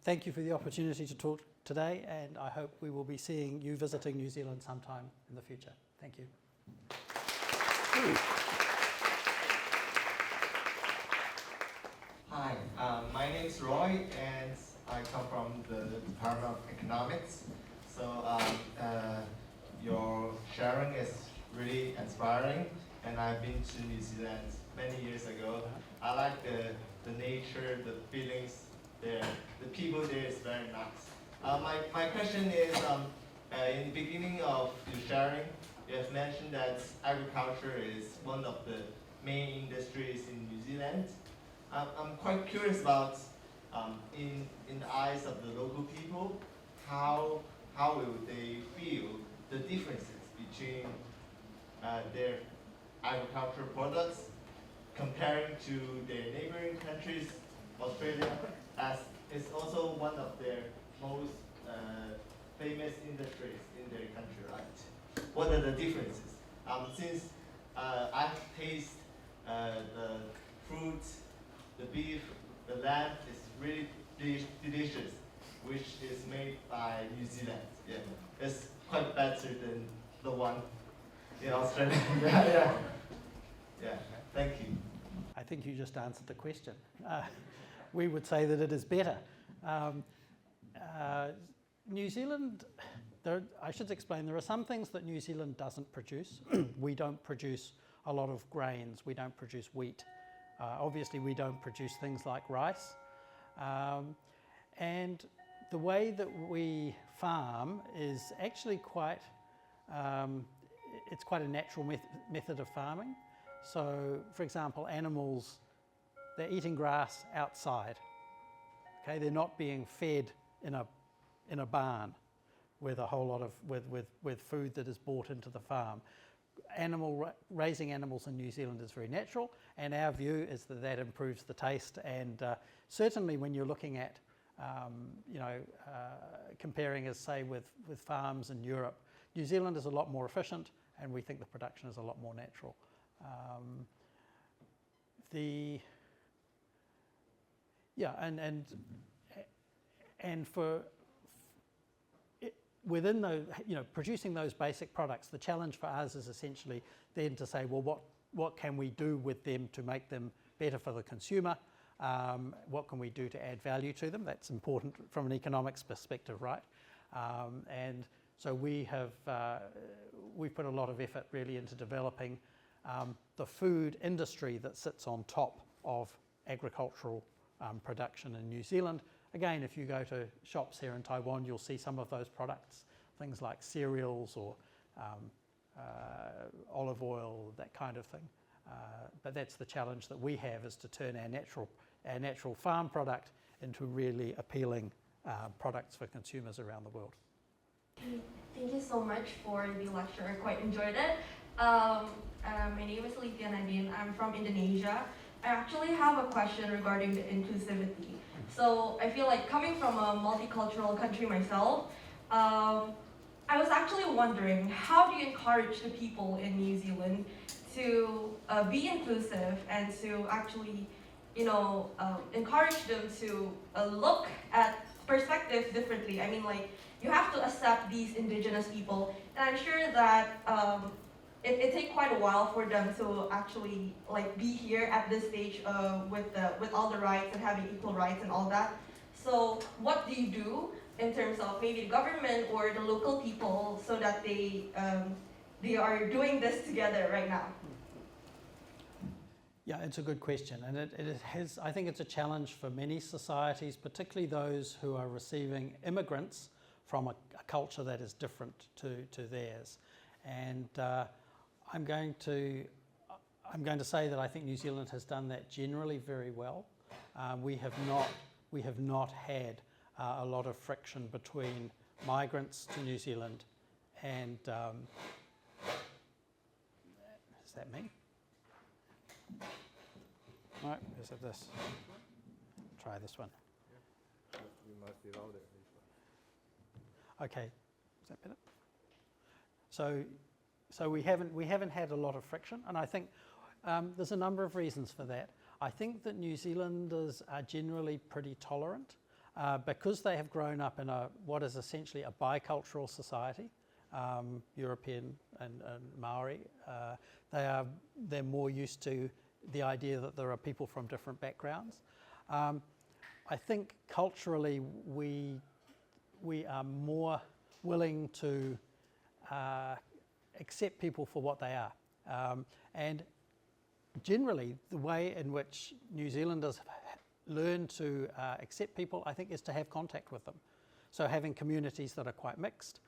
Thank you for the opportunity to talk today, and I hope we will be seeing you visiting New Zealand sometime in the future. Thank you. Hi, my name is Roy, and I come from the Department of Economics. So your sharing is really inspiring, and I've been to New Zealand many years ago. I like the nature, the feelings there. The people there is very nice. My question is, in the beginning of your sharing, you have mentioned that agriculture is one of the main industries in New Zealand. I'm quite curious about, in the eyes of the local people, how will they feel the differences between their agricultural products comparing to their neighboring countries, Australia, as it's also one of their most famous industries in their country, right? What are the differences? Since I've tasted the fruit, the beef, the lamb is really delicious, which is made by New Zealand. Yeah, it's quite better than the one in Australia. Yeah. Thank you. I think you just answered the question. We would say that it is better. New Zealand, I should explain, there are some things that New Zealand doesn't produce. We don't produce a lot of grains. We don't produce wheat. Obviously, we don't produce things like rice. And the way that we farm is actually quite, it's quite a natural method of farming. So, for example, animals, they're eating grass outside. Okay, they're not being fed in a barn with a whole lot of with food that is bought into the farm. Raising animals in New Zealand is very natural, and our view is that that improves the taste. And certainly, when you're looking at comparing, as say, with farms in Europe, New Zealand is a lot more efficient, and we think the production is a lot more natural. And for within those, producing those basic products, the challenge for us is essentially then to say, well, what can we do with them to make them better for the consumer? What can we do to add value to them? That's important from an economics perspective, right? And so we've put a lot of effort really into developing the food industry that sits on top of agricultural production in New Zealand. Again, if you go to shops here in Taiwan, you'll see some of those products, things like cereals or olive oil, that kind of thing. But that's the challenge that we have, is to turn our natural farm product into really appealing products for consumers around the world. Thank you so much for the lecture. I quite enjoyed it. My name is Lithia Nadine. I'm from Indonesia. I actually have a question regarding the inclusivity. So I feel like, coming from a multicultural country myself, I was actually wondering, how do you encourage the people in New Zealand to be inclusive and to actually, encourage them to look at perspectives differently? I mean, like, you have to accept these indigenous people, and I'm sure that it takes quite a while for them to actually be here at this stage with all the rights and having equal rights and all that. So what do you do in terms of maybe the government or the local people so that they are doing this together right now? Yeah, it's a good question, and I think it's a challenge for many societies, particularly those who are receiving immigrants from a culture that is different to theirs. And I'm going to say that I think New Zealand has done that generally very well. We have not had a lot of friction between migrants to New Zealand and is that me? No, is it this? Try this one. You might be louder. Okay, is that better? So we haven't had a lot of friction, and I think there's a number of reasons for that. I think that New Zealanders are generally pretty tolerant because they have grown up in what is essentially a bicultural society, European and Maori. They're more used to the idea that there are people from different backgrounds. I think culturally we are more willing to accept people for what they are. And generally, the way in which New Zealanders learn to accept people, I think, is to have contact with them. So having communities that are quite mixed.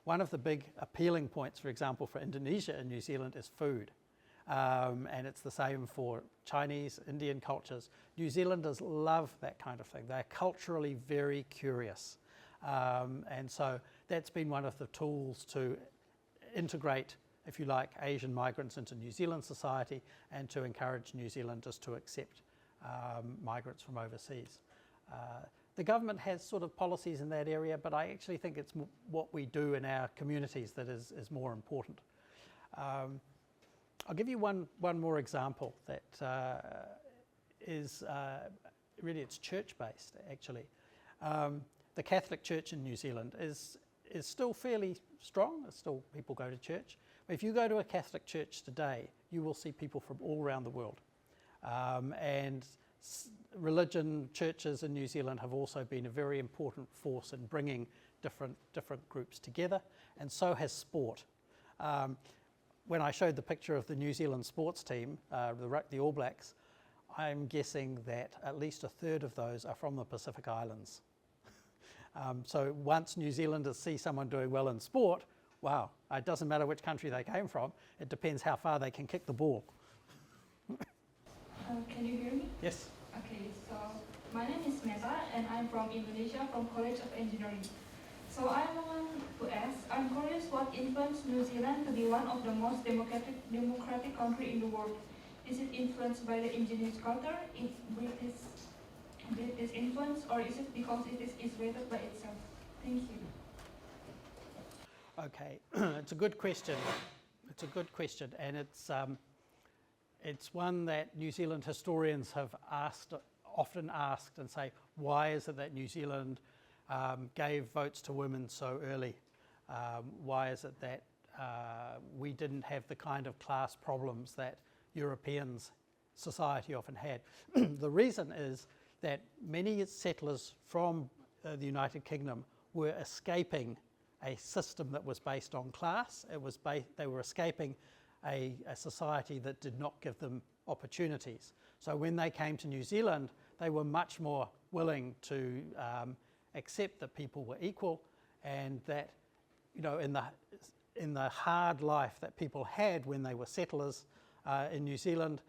one of the big appealing points, for example, for Indonesia and New Zealand is food. And it's the same for Chinese, Indian cultures. New Zealanders love that kind of thing. They're culturally very curious. And so that's been one of the tools to integrate, if you like, Asian migrants into New Zealand society and to encourage New Zealanders to accept migrants from overseas. The government has sort of policies in that area, but I actually think it's what we do in our communities that is more important. I'll give you one more example that is really, it's church-based actually. The Catholic Church in New Zealand is still fairly strong. Still people go to church. But if you go to a Catholic church today, you will see people from all around the world. And religion churches in New Zealand have also been a very important force in bringing different groups together, and so has sport. When I showed the picture of the New Zealand sports team, the All Blacks, I'm guessing that at least a third of those are from the Pacific Islands. So once New Zealanders see someone doing well in sport, wow, it doesn't matter which country they came from, it depends how far they can kick the ball. Can you hear me? Yes. Okay, so my name is Meta and I'm from Indonesia, from College of Engineering. So I want to ask, I'm curious what influenced New Zealand to be one of the most democratic country in the world. Is it influenced by the engineers culture, its British influence, or is it because it is isolated by itself? Thank you. Okay, it's a good question. It's a good question, and it's one that New Zealand historians have often asked and say, why is it that New Zealand gave votes to women so early? Why is it that we didn't have the kind of class problems that Europeans society often had? The reason is that many settlers from the United Kingdom were escaping a system that was based on class. They were escaping a society that did not give them opportunities. So when they came to New Zealand, they were much more willing to accept that people were equal, and that, you know, in the hard life that people had when they were settlers in New Zealand,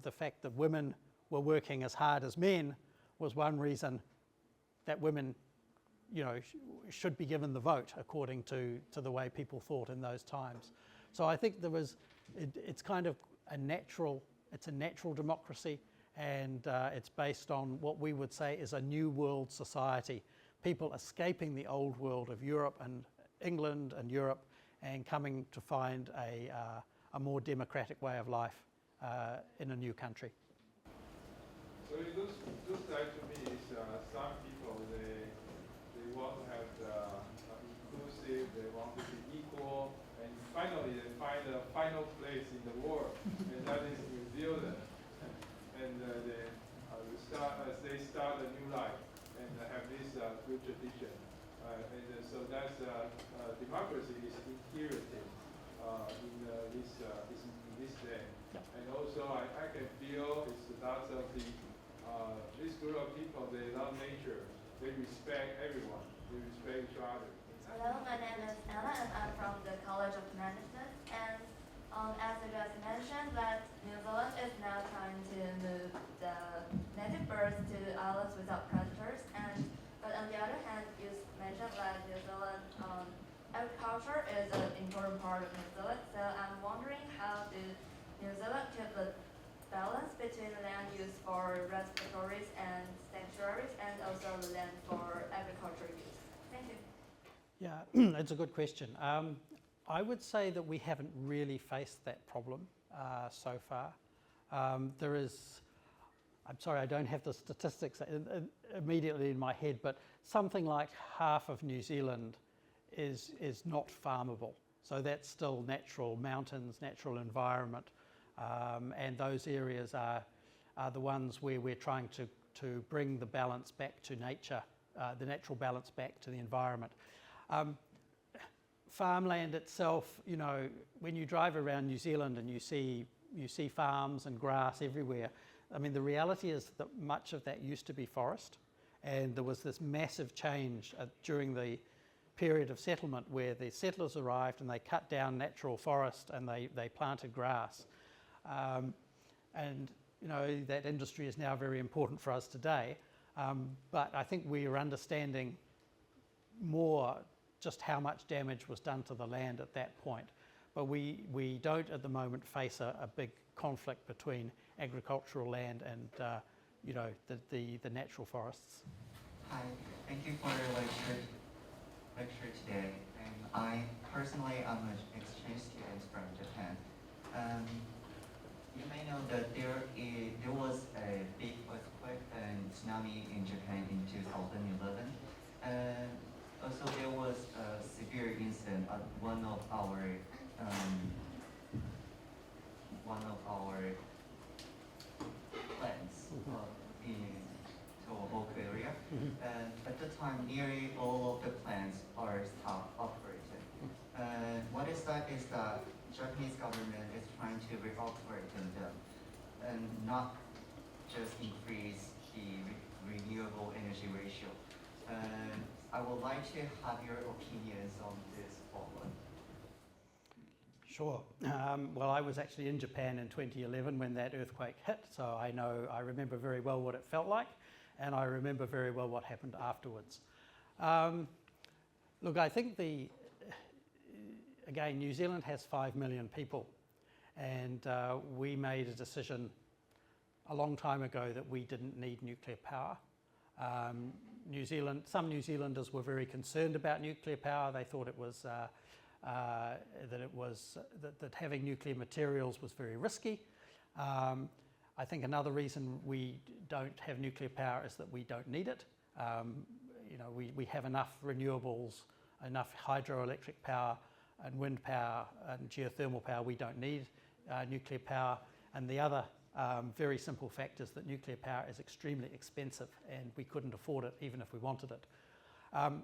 the fact that women were working as hard as men was one reason that women, you know, should be given the vote according to the way people thought in those times. So I think it's kind of a natural democracy, and it's based on what we would say is a new world society. People escaping the old world of Europe and England and Europe and coming to find a more democratic way of life in a new country. So it looks like to me is some people they want to have inclusive, they want to be equal, and finally they find a final place in the world, and that is New Zealand. And they start a new life and have this good tradition. And so that's democracy is inherited in this day. And also I can feel it's lots of this group of people, they love nature. They respect everyone. They respect each other. Hello, my name is Anna and I'm from the College of Management. And as you just mentioned, that New Zealand is now trying to move the native birds to islands without predators. But on the other hand, you mentioned that New Zealand agriculture is an important part of New Zealand. So I'm wondering, how do New Zealand keep the balance between land use for respiratories and sanctuaries, and also the land for agricultural use? Thank you. Yeah, it's a good question. I would say that we haven't really faced that problem so far. There is, I'm sorry, I don't have the statistics immediately in my head, but something like half of New Zealand is not farmable. So that's still natural mountains, natural environment. And those areas are the ones where we're trying to bring the balance back to nature, the natural balance back to the environment. Farmland itself, you know, when you drive around New Zealand and you see farms and grass everywhere, I mean, the reality is that much of that used to be forest, and there was this massive change during the period of settlement where the settlers arrived and they cut down natural forest and they planted grass. And you know, that industry is now very important for us today. But I think we are understanding more just how much damage was done to the land at that point. But we don't at the moment face a big conflict between agricultural land and you know, the natural forests. Hi, thank you for your lecture today. And I personally am an exchange student from Japan. You may know that there was a big earthquake and tsunami in Japan in 2011. Also, there was a severe incident at one of our plants in Tohoku area. At the time, nearly all of the plants are stopped operating. What is that is that Japanese government is trying to reoperate them and not just increase the renewable energy ratio. I would like to have your opinions on this problem. Sure. Well, I was actually in Japan in 2011 when that earthquake hit, so I remember very well what it felt like, and I remember very well what happened afterwards. Look, I think again, New Zealand has 5 million people, and we made a decision a long time ago that we didn't need nuclear power. Some New Zealanders were very concerned about nuclear power. They thought it was that having nuclear materials was very risky. I think another reason we don't have nuclear power is that we don't need it. You know, we have enough renewables, enough hydroelectric power and wind power and geothermal power. We don't need nuclear power. And the other very simple fact is that nuclear power is extremely expensive and we couldn't afford it even if we wanted it.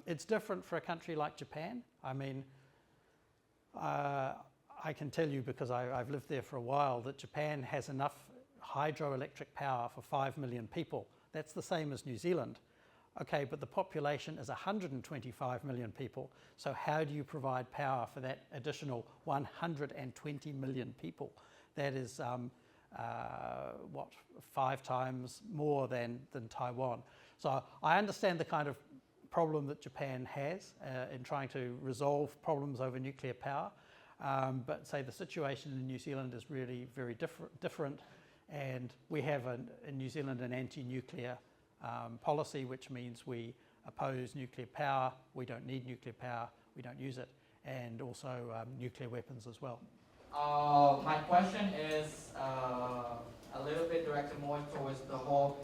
It's different for a country like Japan. I mean, I can tell you, because I've lived there for a while, that Japan has enough hydroelectric power for 5 million people. That's the same as New Zealand. Okay, but the population is 125 million people. So how do you provide power for that additional 120 million people? That is, 5 times more than Taiwan. So I understand the kind of problem that Japan has in trying to resolve problems over nuclear power. But say the situation in New Zealand is really very different. And we have in New Zealand an anti-nuclear policy, which means we oppose nuclear power, we don't need nuclear power, we don't use it, and also nuclear weapons as well. My question is a little bit directed more towards the whole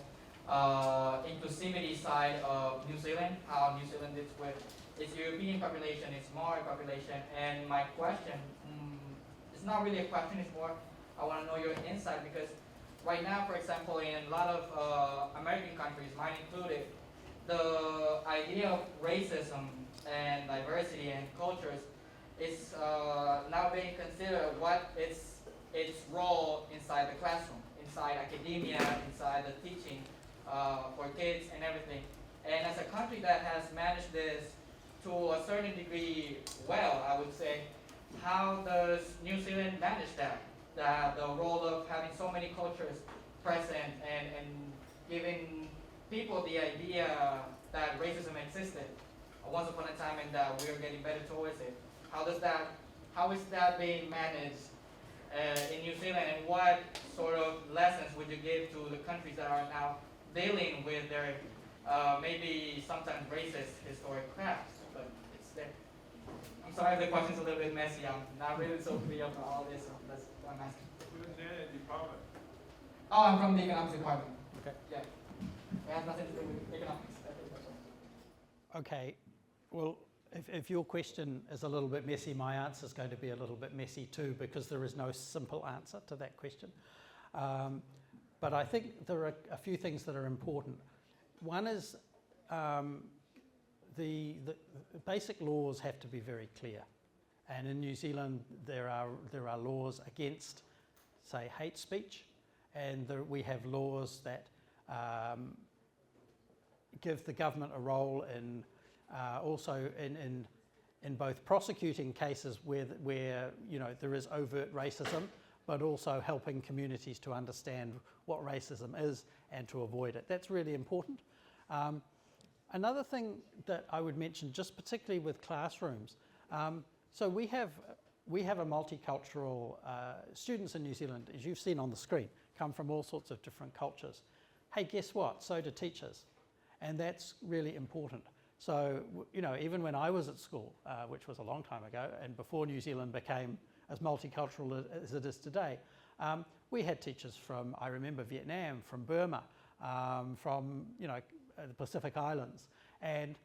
inclusivity side of New Zealand, how New Zealand is with its European population, its Maori population, and my question, it's not really a question, it's more, I want to know your insight, because right now, for example, in a lot of American countries, mine included, the idea of racism and diversity and cultures is now being considered what its role inside the classroom, inside academia, inside the teaching for kids and everything. And as a country that has managed this to a certain degree well, I would say, how does New Zealand manage that? The role of having so many cultures present and giving people the idea that racism existed once upon a time and that we're getting better towards it. How is that being managed in New Zealand, and what sort of lessons would you give to the countries that are now dealing with their maybe sometimes racist historic crafts, but it's there. I'm sorry if the question's a little bit messy. I'm not really so clear about all this, so that's what I'm asking. Who's in the department? Oh, I'm from the economics department. Okay. Yeah. It has nothing to do with economics. Okay. Well, if your question is a little bit messy, my answer is going to be a little bit messy too, because there is no simple answer to that question. But I think there are a few things that are important. One is the basic laws have to be very clear. And in New Zealand, there are laws against, say, hate speech, and we have laws that give the government a role in also in in both prosecuting cases where you know, there is overt racism, but also helping communities to understand what racism is and to avoid it. That's really important. Another thing that I would mention, just particularly with classrooms, so we have a multicultural, students in New Zealand, as you've seen on the screen, come from all sorts of different cultures. Hey, guess what? So do teachers. And that's really important. So, you know, even when I was at school, which was a long time ago, and before New Zealand became as multicultural as it is today, we had teachers from, I remember, Vietnam, from Burma, from, you know, the Pacific Islands. And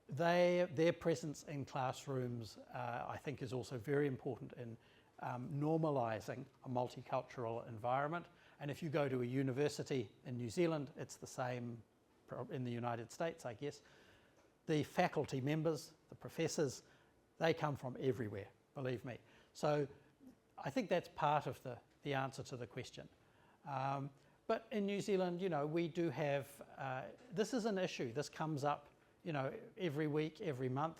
their presence in classrooms, I think, is also very important in normalising a multicultural environment. And if you go to a university in New Zealand, it's the same in the United States, I guess. The faculty members, the professors, they come from everywhere, believe me. So I think that's part of the answer to the question. But in New Zealand, you know, we do have, this is an issue. This comes up, you know, every week, every month.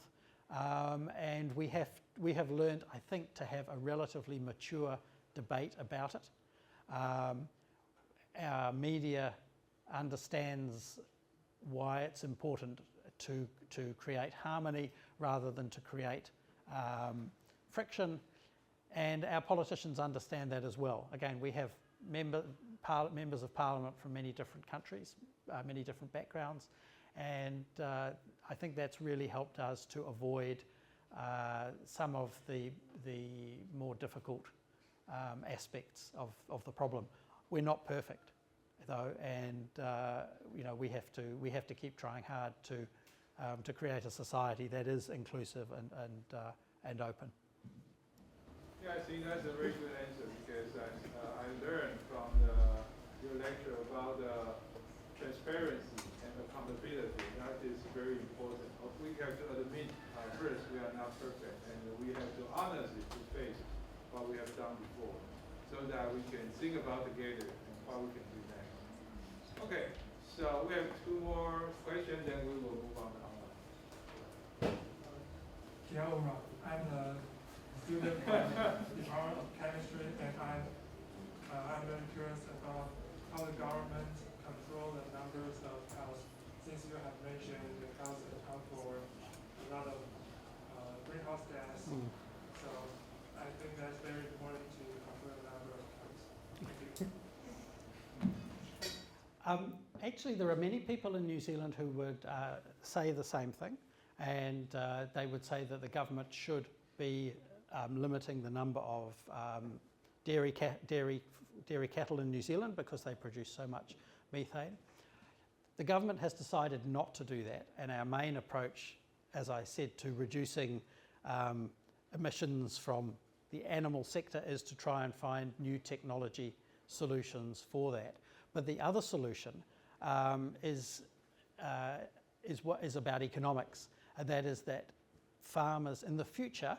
And we have learned, I think, to have a relatively mature debate about it. Our media understands why it's important to create harmony rather than to create friction, and our politicians understand that as well. Again, we have members of parliament from many different countries, many different backgrounds, and I think that's really helped us to avoid some of the more difficult aspects of the problem. We're not perfect, though, and you know, we have to keep trying hard to create a society that is inclusive and open. Yeah, I think that's a very good answer, because I learned from your lecture about transparency and accountability. That is very important. We have to admit first we are not perfect, and we have to honestly face what we have done before, so that we can think about together and what we can do next. Okay, so we have two more questions, then we will move on to online. I'm a student from the Department of Chemistry, and I'm very curious about how the government control the numbers of cows. Since you have mentioned the cows account for a lot of greenhouse gas, so I think that's very important to control the number of cows. Thank you. Actually, there are many people in New Zealand who would say the same thing, and they would say that the government should be limiting the number of dairy cattle in New Zealand because they produce so much methane. The government has decided not to do that, and our main approach, as I said, to reducing emissions from the animal sector is to try and find new technology solutions for that. But the other solution is what is about economics, and that is that farmers in the future,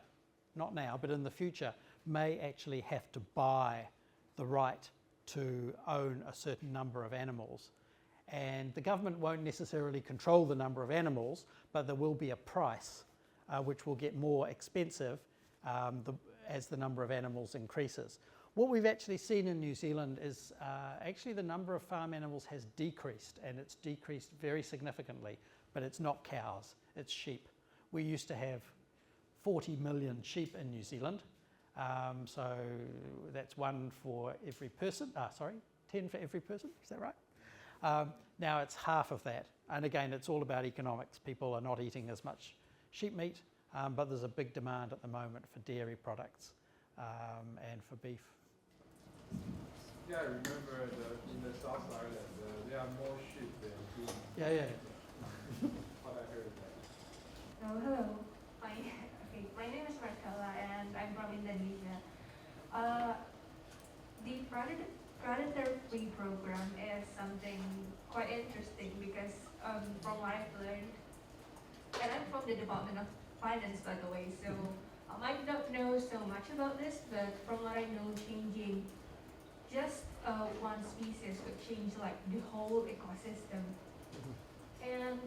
not now, but in the future, may actually have to buy the right to own a certain number of animals. And the government won't necessarily control the number of animals, but there will be a price which will get more expensive as the number of animals increases. What we've actually seen in New Zealand is actually the number of farm animals has decreased, and it's decreased very significantly, but it's not cows, it's sheep. We used to have 40 million sheep in New Zealand, so that's 1 for every person, 10 for every person, is that right? Now it's half of that, and again, it's all about economics. People are not eating as much sheep meat, but there's a big demand at the moment for dairy products and for beef. Yeah, I remember in the South Island, there are more sheep than humans. Yeah. What I heard. Hello. My name is Marcella, and I'm from Indonesia. The predator-free program is something quite interesting because from what I've learned, and I'm from the Department of Finance, by the way, so I don't know so much about this, but from what I know, changing just one species would change like the whole ecosystem. And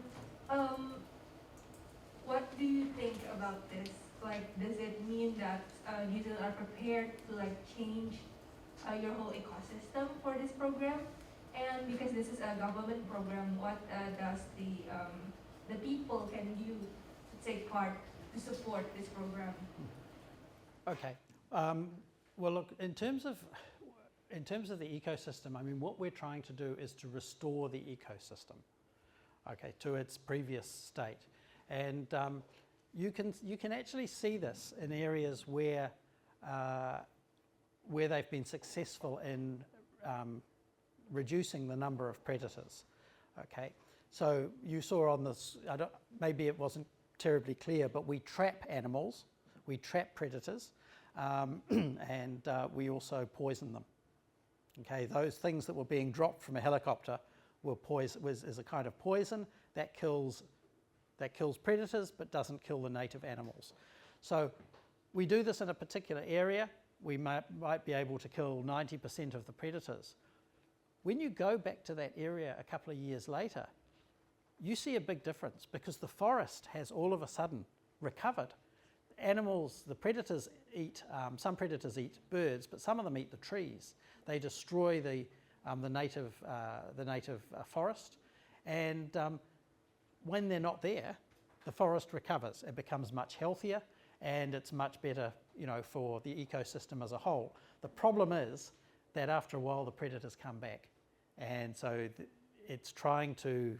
what do you think about this? Like, does it mean that New Zealand are prepared to like change your whole ecosystem for this program? And because this is a government program, what does the people can do to take part to support this program? Okay. Well, look, in terms of the ecosystem, I mean, what we're trying to do is to restore the ecosystem, okay, to its previous state, and you can actually see this in areas where they've been successful in reducing the number of predators. Okay, so you saw on this, maybe it wasn't terribly clear, but we trap animals, we trap predators, and we also poison them. Okay, those things that were being dropped from a helicopter were is a kind of poison that kills predators but doesn't kill the native animals. So we do this in a particular area. We might be able to kill 90% of the predators. When you go back to that area a couple of years later, you see a big difference because the forest has all of a sudden recovered. Animals, the predators eat, some predators eat birds, but some of them eat the trees. They destroy the native forest, and when they're not there, the forest recovers. It becomes much healthier, and it's much better, you know, for the ecosystem as a whole. The problem is that after a while, the predators come back, and so it's trying to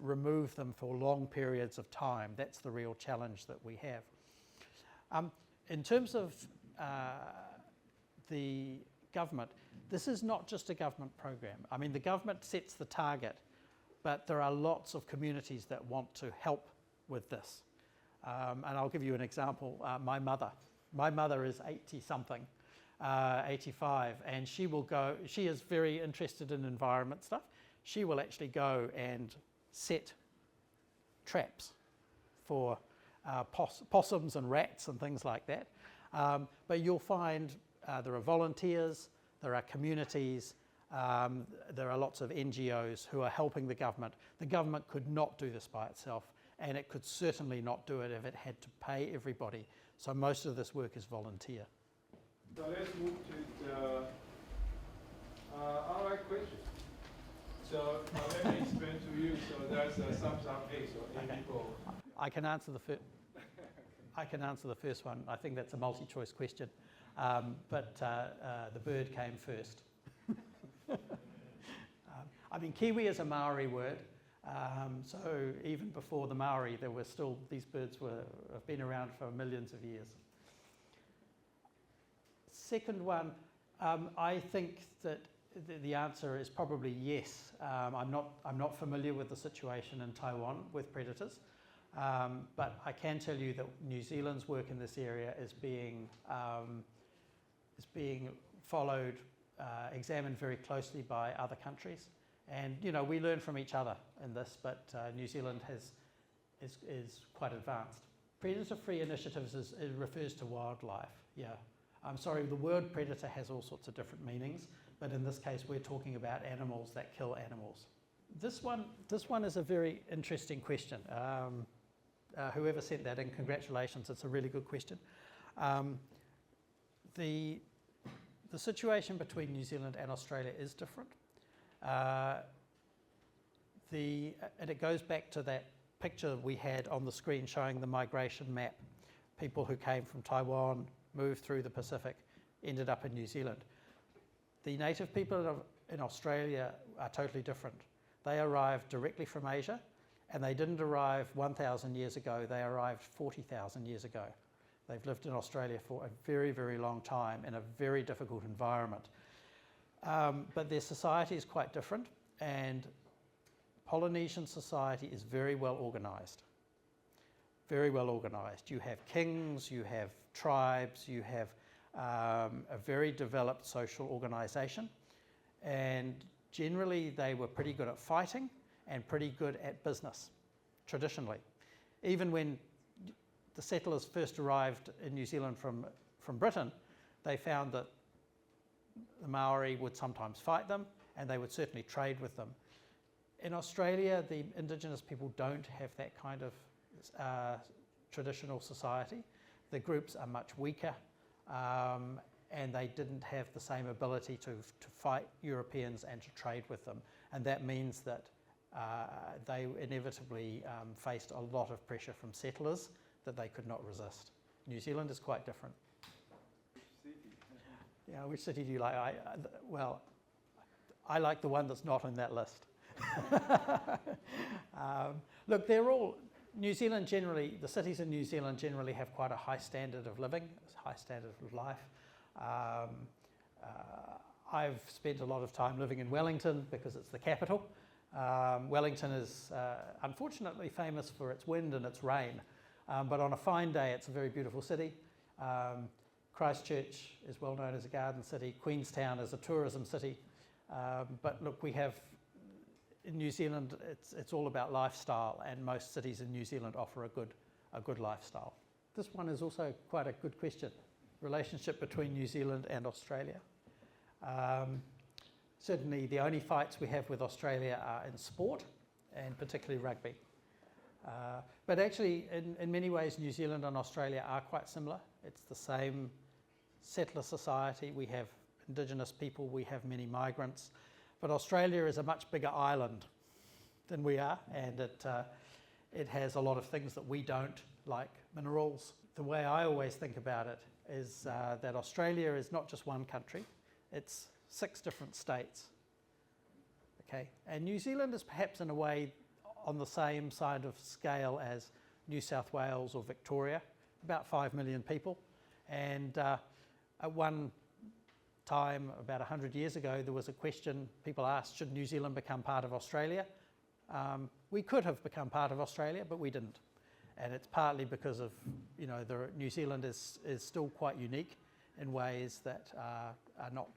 remove them for long periods of time. That's the real challenge that we have. In terms of the government, this is not just a government program. I mean, the government sets the target, but there are lots of communities that want to help with this. And I'll give you an example. My mother is 80-something, 85, and she is very interested in environment stuff. She will actually go and set traps for possums and rats and things like that. But you'll find there are volunteers, there are communities, there are lots of NGOs who are helping the government. The government could not do this by itself, and it could certainly not do it if it had to pay everybody. So most of this work is volunteer. So let's move to the online question. So let me explain to you. So there's a thumbs up A, so A people. I can answer the first one. I think that's a multi-choice question, but the bird came first. I mean, Kiwi is a Maori word, so even before the Maori, there were still, these birds have been around for millions of years. Second one, I think that the answer is probably yes. I'm not familiar with the situation in Taiwan with predators, but I can tell you that New Zealand's work in this area is being followed, examined very closely by other countries, and you know, we learn from each other in this. But New Zealand is quite advanced. Predator-free initiatives it refers to wildlife. Yeah, I'm sorry. The word predator has all sorts of different meanings. But in this case, we're talking about animals that kill animals. This one is a very interesting question. Whoever sent that in, congratulations. It's a really good question. The situation between New Zealand and Australia is different. And it goes back to that picture we had on the screen showing the migration map. People who came from Taiwan, moved through the Pacific, ended up in New Zealand. The native people in Australia are totally different. They arrived directly from Asia, and they didn't arrive 1,000 years ago, they arrived 40,000 years ago. They've lived in Australia for a very, very long time in a very difficult environment. But their society is quite different, and Polynesian society is very well organised. Very well organised. You have kings, you have tribes, you have a very developed social organisation, and generally they were pretty good at fighting and pretty good at business, traditionally. Even when the settlers first arrived in New Zealand from Britain, they found that the Maori would sometimes fight them, and they would certainly trade with them. In Australia, the Indigenous people don't have that kind of traditional society. The groups are much weaker, and they didn't have the same ability to fight Europeans and to trade with them. And that means that they inevitably faced a lot of pressure from settlers that they could not resist. New Zealand is quite different. Yeah, which city do you like? Well, I like the one that's not on that list. Look, they're all, New Zealand generally, the cities in New Zealand generally have quite a high standard of living, a high standard of life. I've spent a lot of time living in Wellington because it's the capital. Wellington is unfortunately famous for its wind and its rain, but on a fine day it's a very beautiful city. Christchurch is well known as a garden city. Queenstown is a tourism city. But look, we have, in New Zealand, it's all about lifestyle, and most cities in New Zealand offer a good lifestyle. This one is also quite a good question. Relationship between New Zealand and Australia. Certainly the only fights we have with Australia are in sport, and particularly rugby. But actually, in many ways, New Zealand and Australia are quite similar. It's the same settler society. We have Indigenous people, we have many migrants. But Australia is a much bigger island than we are, and it has a lot of things that we don't, like minerals. The way I always think about it is that Australia is not just one country, it's 6 different states. Okay, and New Zealand is perhaps in a way on the same side of scale as New South Wales or Victoria, about 5 million people. And at one time, about 100 years ago, there was a question people asked, should New Zealand become part of Australia? We could have become part of Australia, but we didn't. And it's partly because of, you know, New Zealand is still quite unique in ways that are not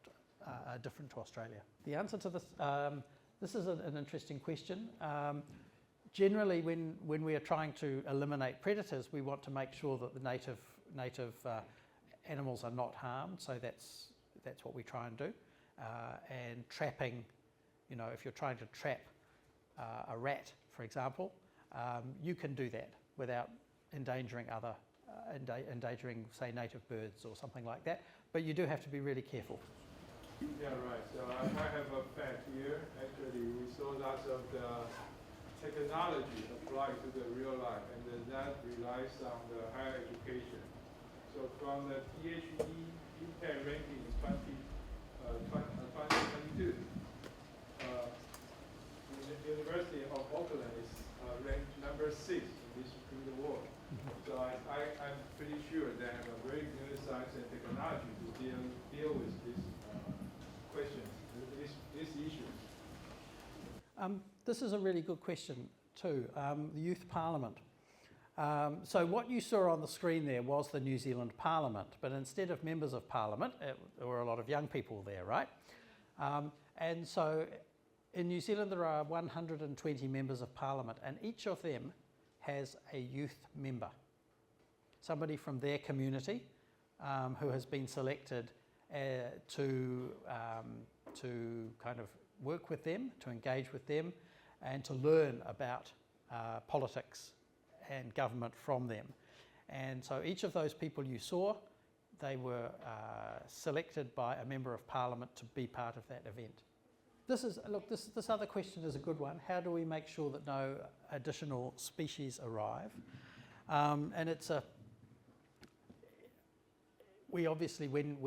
different to Australia. The answer to this is an interesting question. Generally, when we are trying to eliminate predators, we want to make sure that the native animals are not harmed. So that's what we try and do. And trapping, you know, if you're trying to trap a rat, for example, you can do that without endangering endangering, say, native birds or something like that. But you do have to be really careful. Yeah, right. So I have a fact here. Actually, we saw lots of the technology applied to the real life, and then that relies on the higher education. So from the PhD impact ranking 2022, the University of Auckland is ranked number 6 in the world. So I'm pretty sure they have a very good science and technology to deal with this question, this issue. This is a really good question too, the Youth Parliament. So what you saw on the screen there was the New Zealand Parliament, but instead of members of Parliament, there were a lot of young people there, right? And so in New Zealand there are 120 members of Parliament, and each of them has a youth member, somebody from their community who has been selected to kind of work with them, to engage with them, and to learn about politics and government from them. And so each of those people you saw, they were selected by a member of Parliament to be part of that event. This other question is a good one. How do we make sure that no additional species arrive? And it's we obviously, when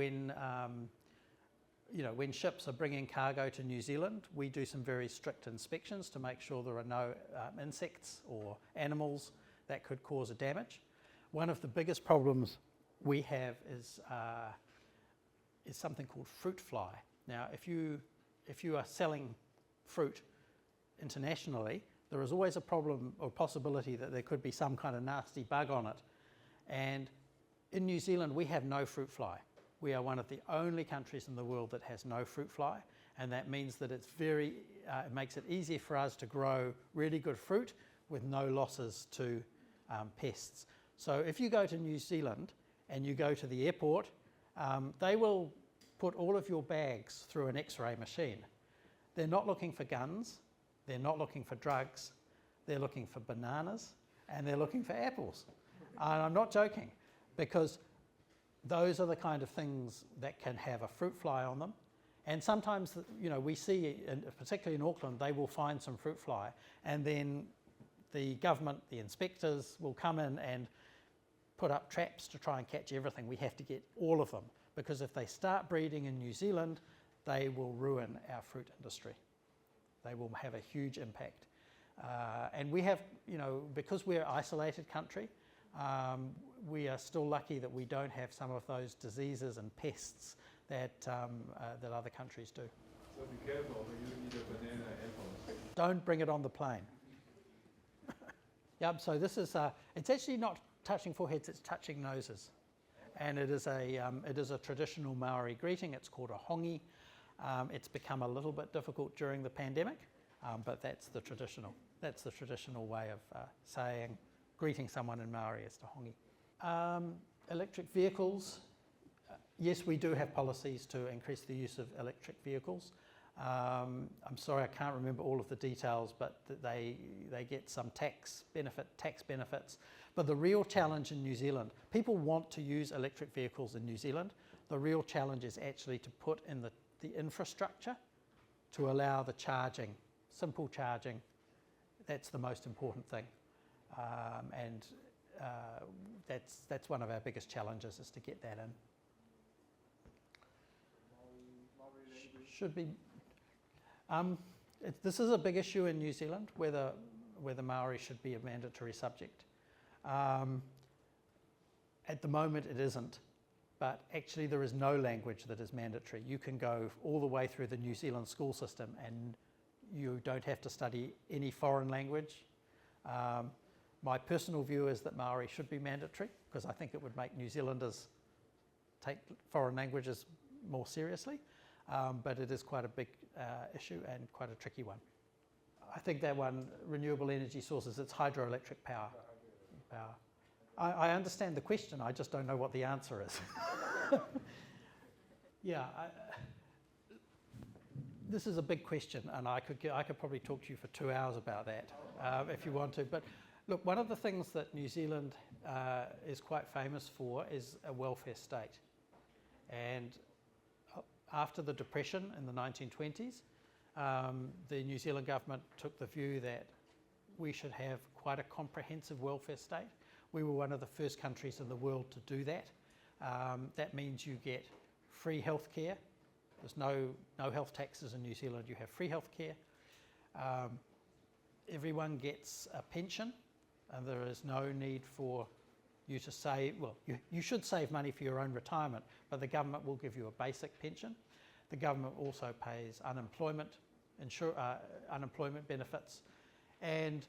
ships are bringing cargo to New Zealand, we do some very strict inspections to make sure there are no insects or animals that could cause a damage. One of the biggest problems we have is something called fruit fly. Now, if you are selling fruit internationally, there is always a problem or possibility that there could be some kind of nasty bug on it. And in New Zealand, we have no fruit fly. We are one of the only countries in the world that has no fruit fly, and that means that it makes it easier for us to grow really good fruit with no losses to pests. So if you go to New Zealand and you go to the airport, they will put all of your bags through an X-ray machine. They're not looking for guns, they're not looking for drugs, they're looking for bananas, and they're looking for apples. And I'm not joking, because those are the kind of things that can have a fruit fly on them. And sometimes, you know, we see, particularly in Auckland, they will find some fruit fly, and then the government, the inspectors, will come in and put up traps to try and catch everything. We have to get all of them, because if they start breeding in New Zealand, they will ruin our fruit industry. They will have a huge impact. And we have, you know, because we're an isolated country, we are still lucky that we don't have some of those diseases and pests that, that other countries do. So be careful when you eat a banana apple. Don't bring it on the plane. Yep, so this is, it's actually not touching foreheads, it's touching noses. And it is a traditional Maori greeting. It's called a hongi. It's become a little bit difficult during the pandemic, but that's the traditional way of greeting someone in Maori is to hongi. Electric vehicles. Yes, we do have policies to increase the use of electric vehicles. I'm sorry, I can't remember all of the details, but they get some tax benefits. But the real challenge in New Zealand, people want to use electric vehicles in New Zealand. The real challenge is actually to put in the infrastructure to allow the charging, simple charging. That's the most important thing. That's one of our biggest challenges, is to get that in. Should be. This is a big issue in New Zealand, whether Maori should be a mandatory subject. At the moment it isn't, but actually there is no language that is mandatory. You can go all the way through the New Zealand school system and you don't have to study any foreign language. My personal view is that Maori should be mandatory, because I think it would make New Zealanders take foreign languages more seriously. But it is quite a big issue and quite a tricky one. I think that one, renewable energy sources, it's hydroelectric power. I understand the question, I just don't know what the answer is. Yeah, this is a big question, and I could probably talk to you for 2 hours about that if you want to. But look, one of the things that New Zealand is quite famous for is a welfare state. And after the Depression in the 1920s, the New Zealand government took the view that we should have quite a comprehensive welfare state. We were one of the first countries in the world to do that. That means you get free health care. There's no health taxes in New Zealand. You have free health care. Everyone gets a pension, and there is no need for you to save. Well, you should save money for your own retirement, but the government will give you a basic pension. The government also pays unemployment benefits. And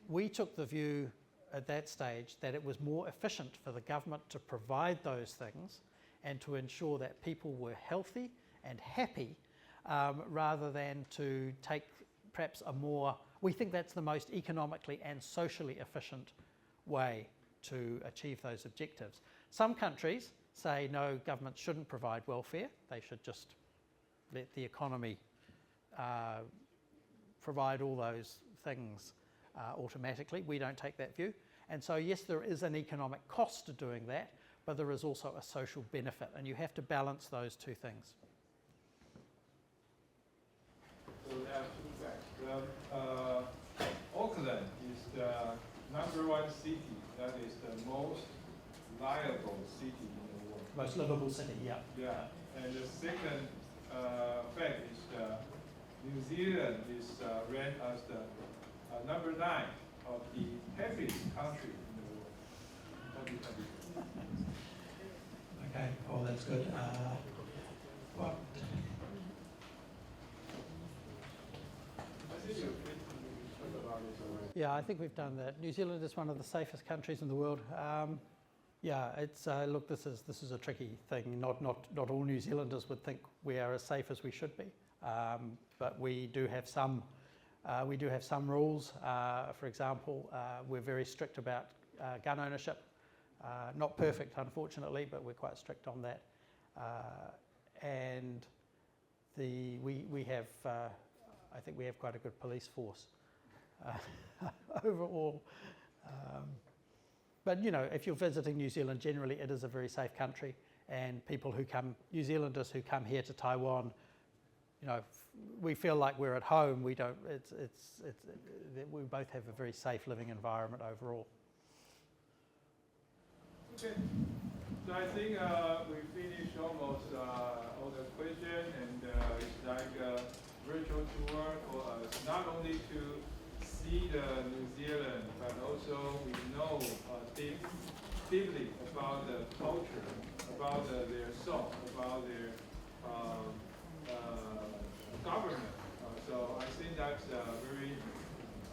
we took the view at that stage that it was more efficient for the government to provide those things and to ensure that people were healthy and happy, rather than to take perhaps we think that's the most economically and socially efficient way to achieve those objectives. Some countries say no, government shouldn't provide welfare, they should just let the economy provide all those things automatically. We don't take that view. And so yes, there is an economic cost to doing that, but there is also a social benefit, and you have to balance those two things. So we have two facts. Auckland is the #1 city that is the most liable city in the world. Most livable city, yeah. Yeah, and the second fact is New Zealand is ranked as the #9 of the happiest country in the world. Okay, oh, that's good. What? Yeah, I think we've done that. New Zealand is one of the safest countries in the world. Yeah, it's look, this is a tricky thing. Not all New Zealanders would think we are as safe as we should be, but we do have some rules. For example, we're very strict about gun ownership. Not perfect, unfortunately, but we're quite strict on that. And we have, I think we have quite a good police force overall. But you know, if you're visiting New Zealand, generally it is a very safe country, and people who come, New Zealanders who come here to Taiwan, you know, we feel like we're at home. We don't. We both have a very safe living environment overall. Okay. So I think we finished almost all the questions, and it's like a virtual tour for us, not only to see the New Zealand, but also we know deeply about the culture, about their song, about their government. So I think that's very,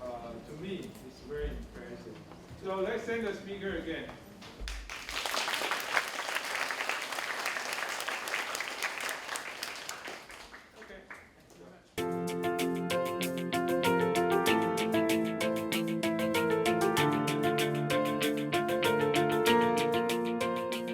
to me, it's very impressive. So let's send the speaker again.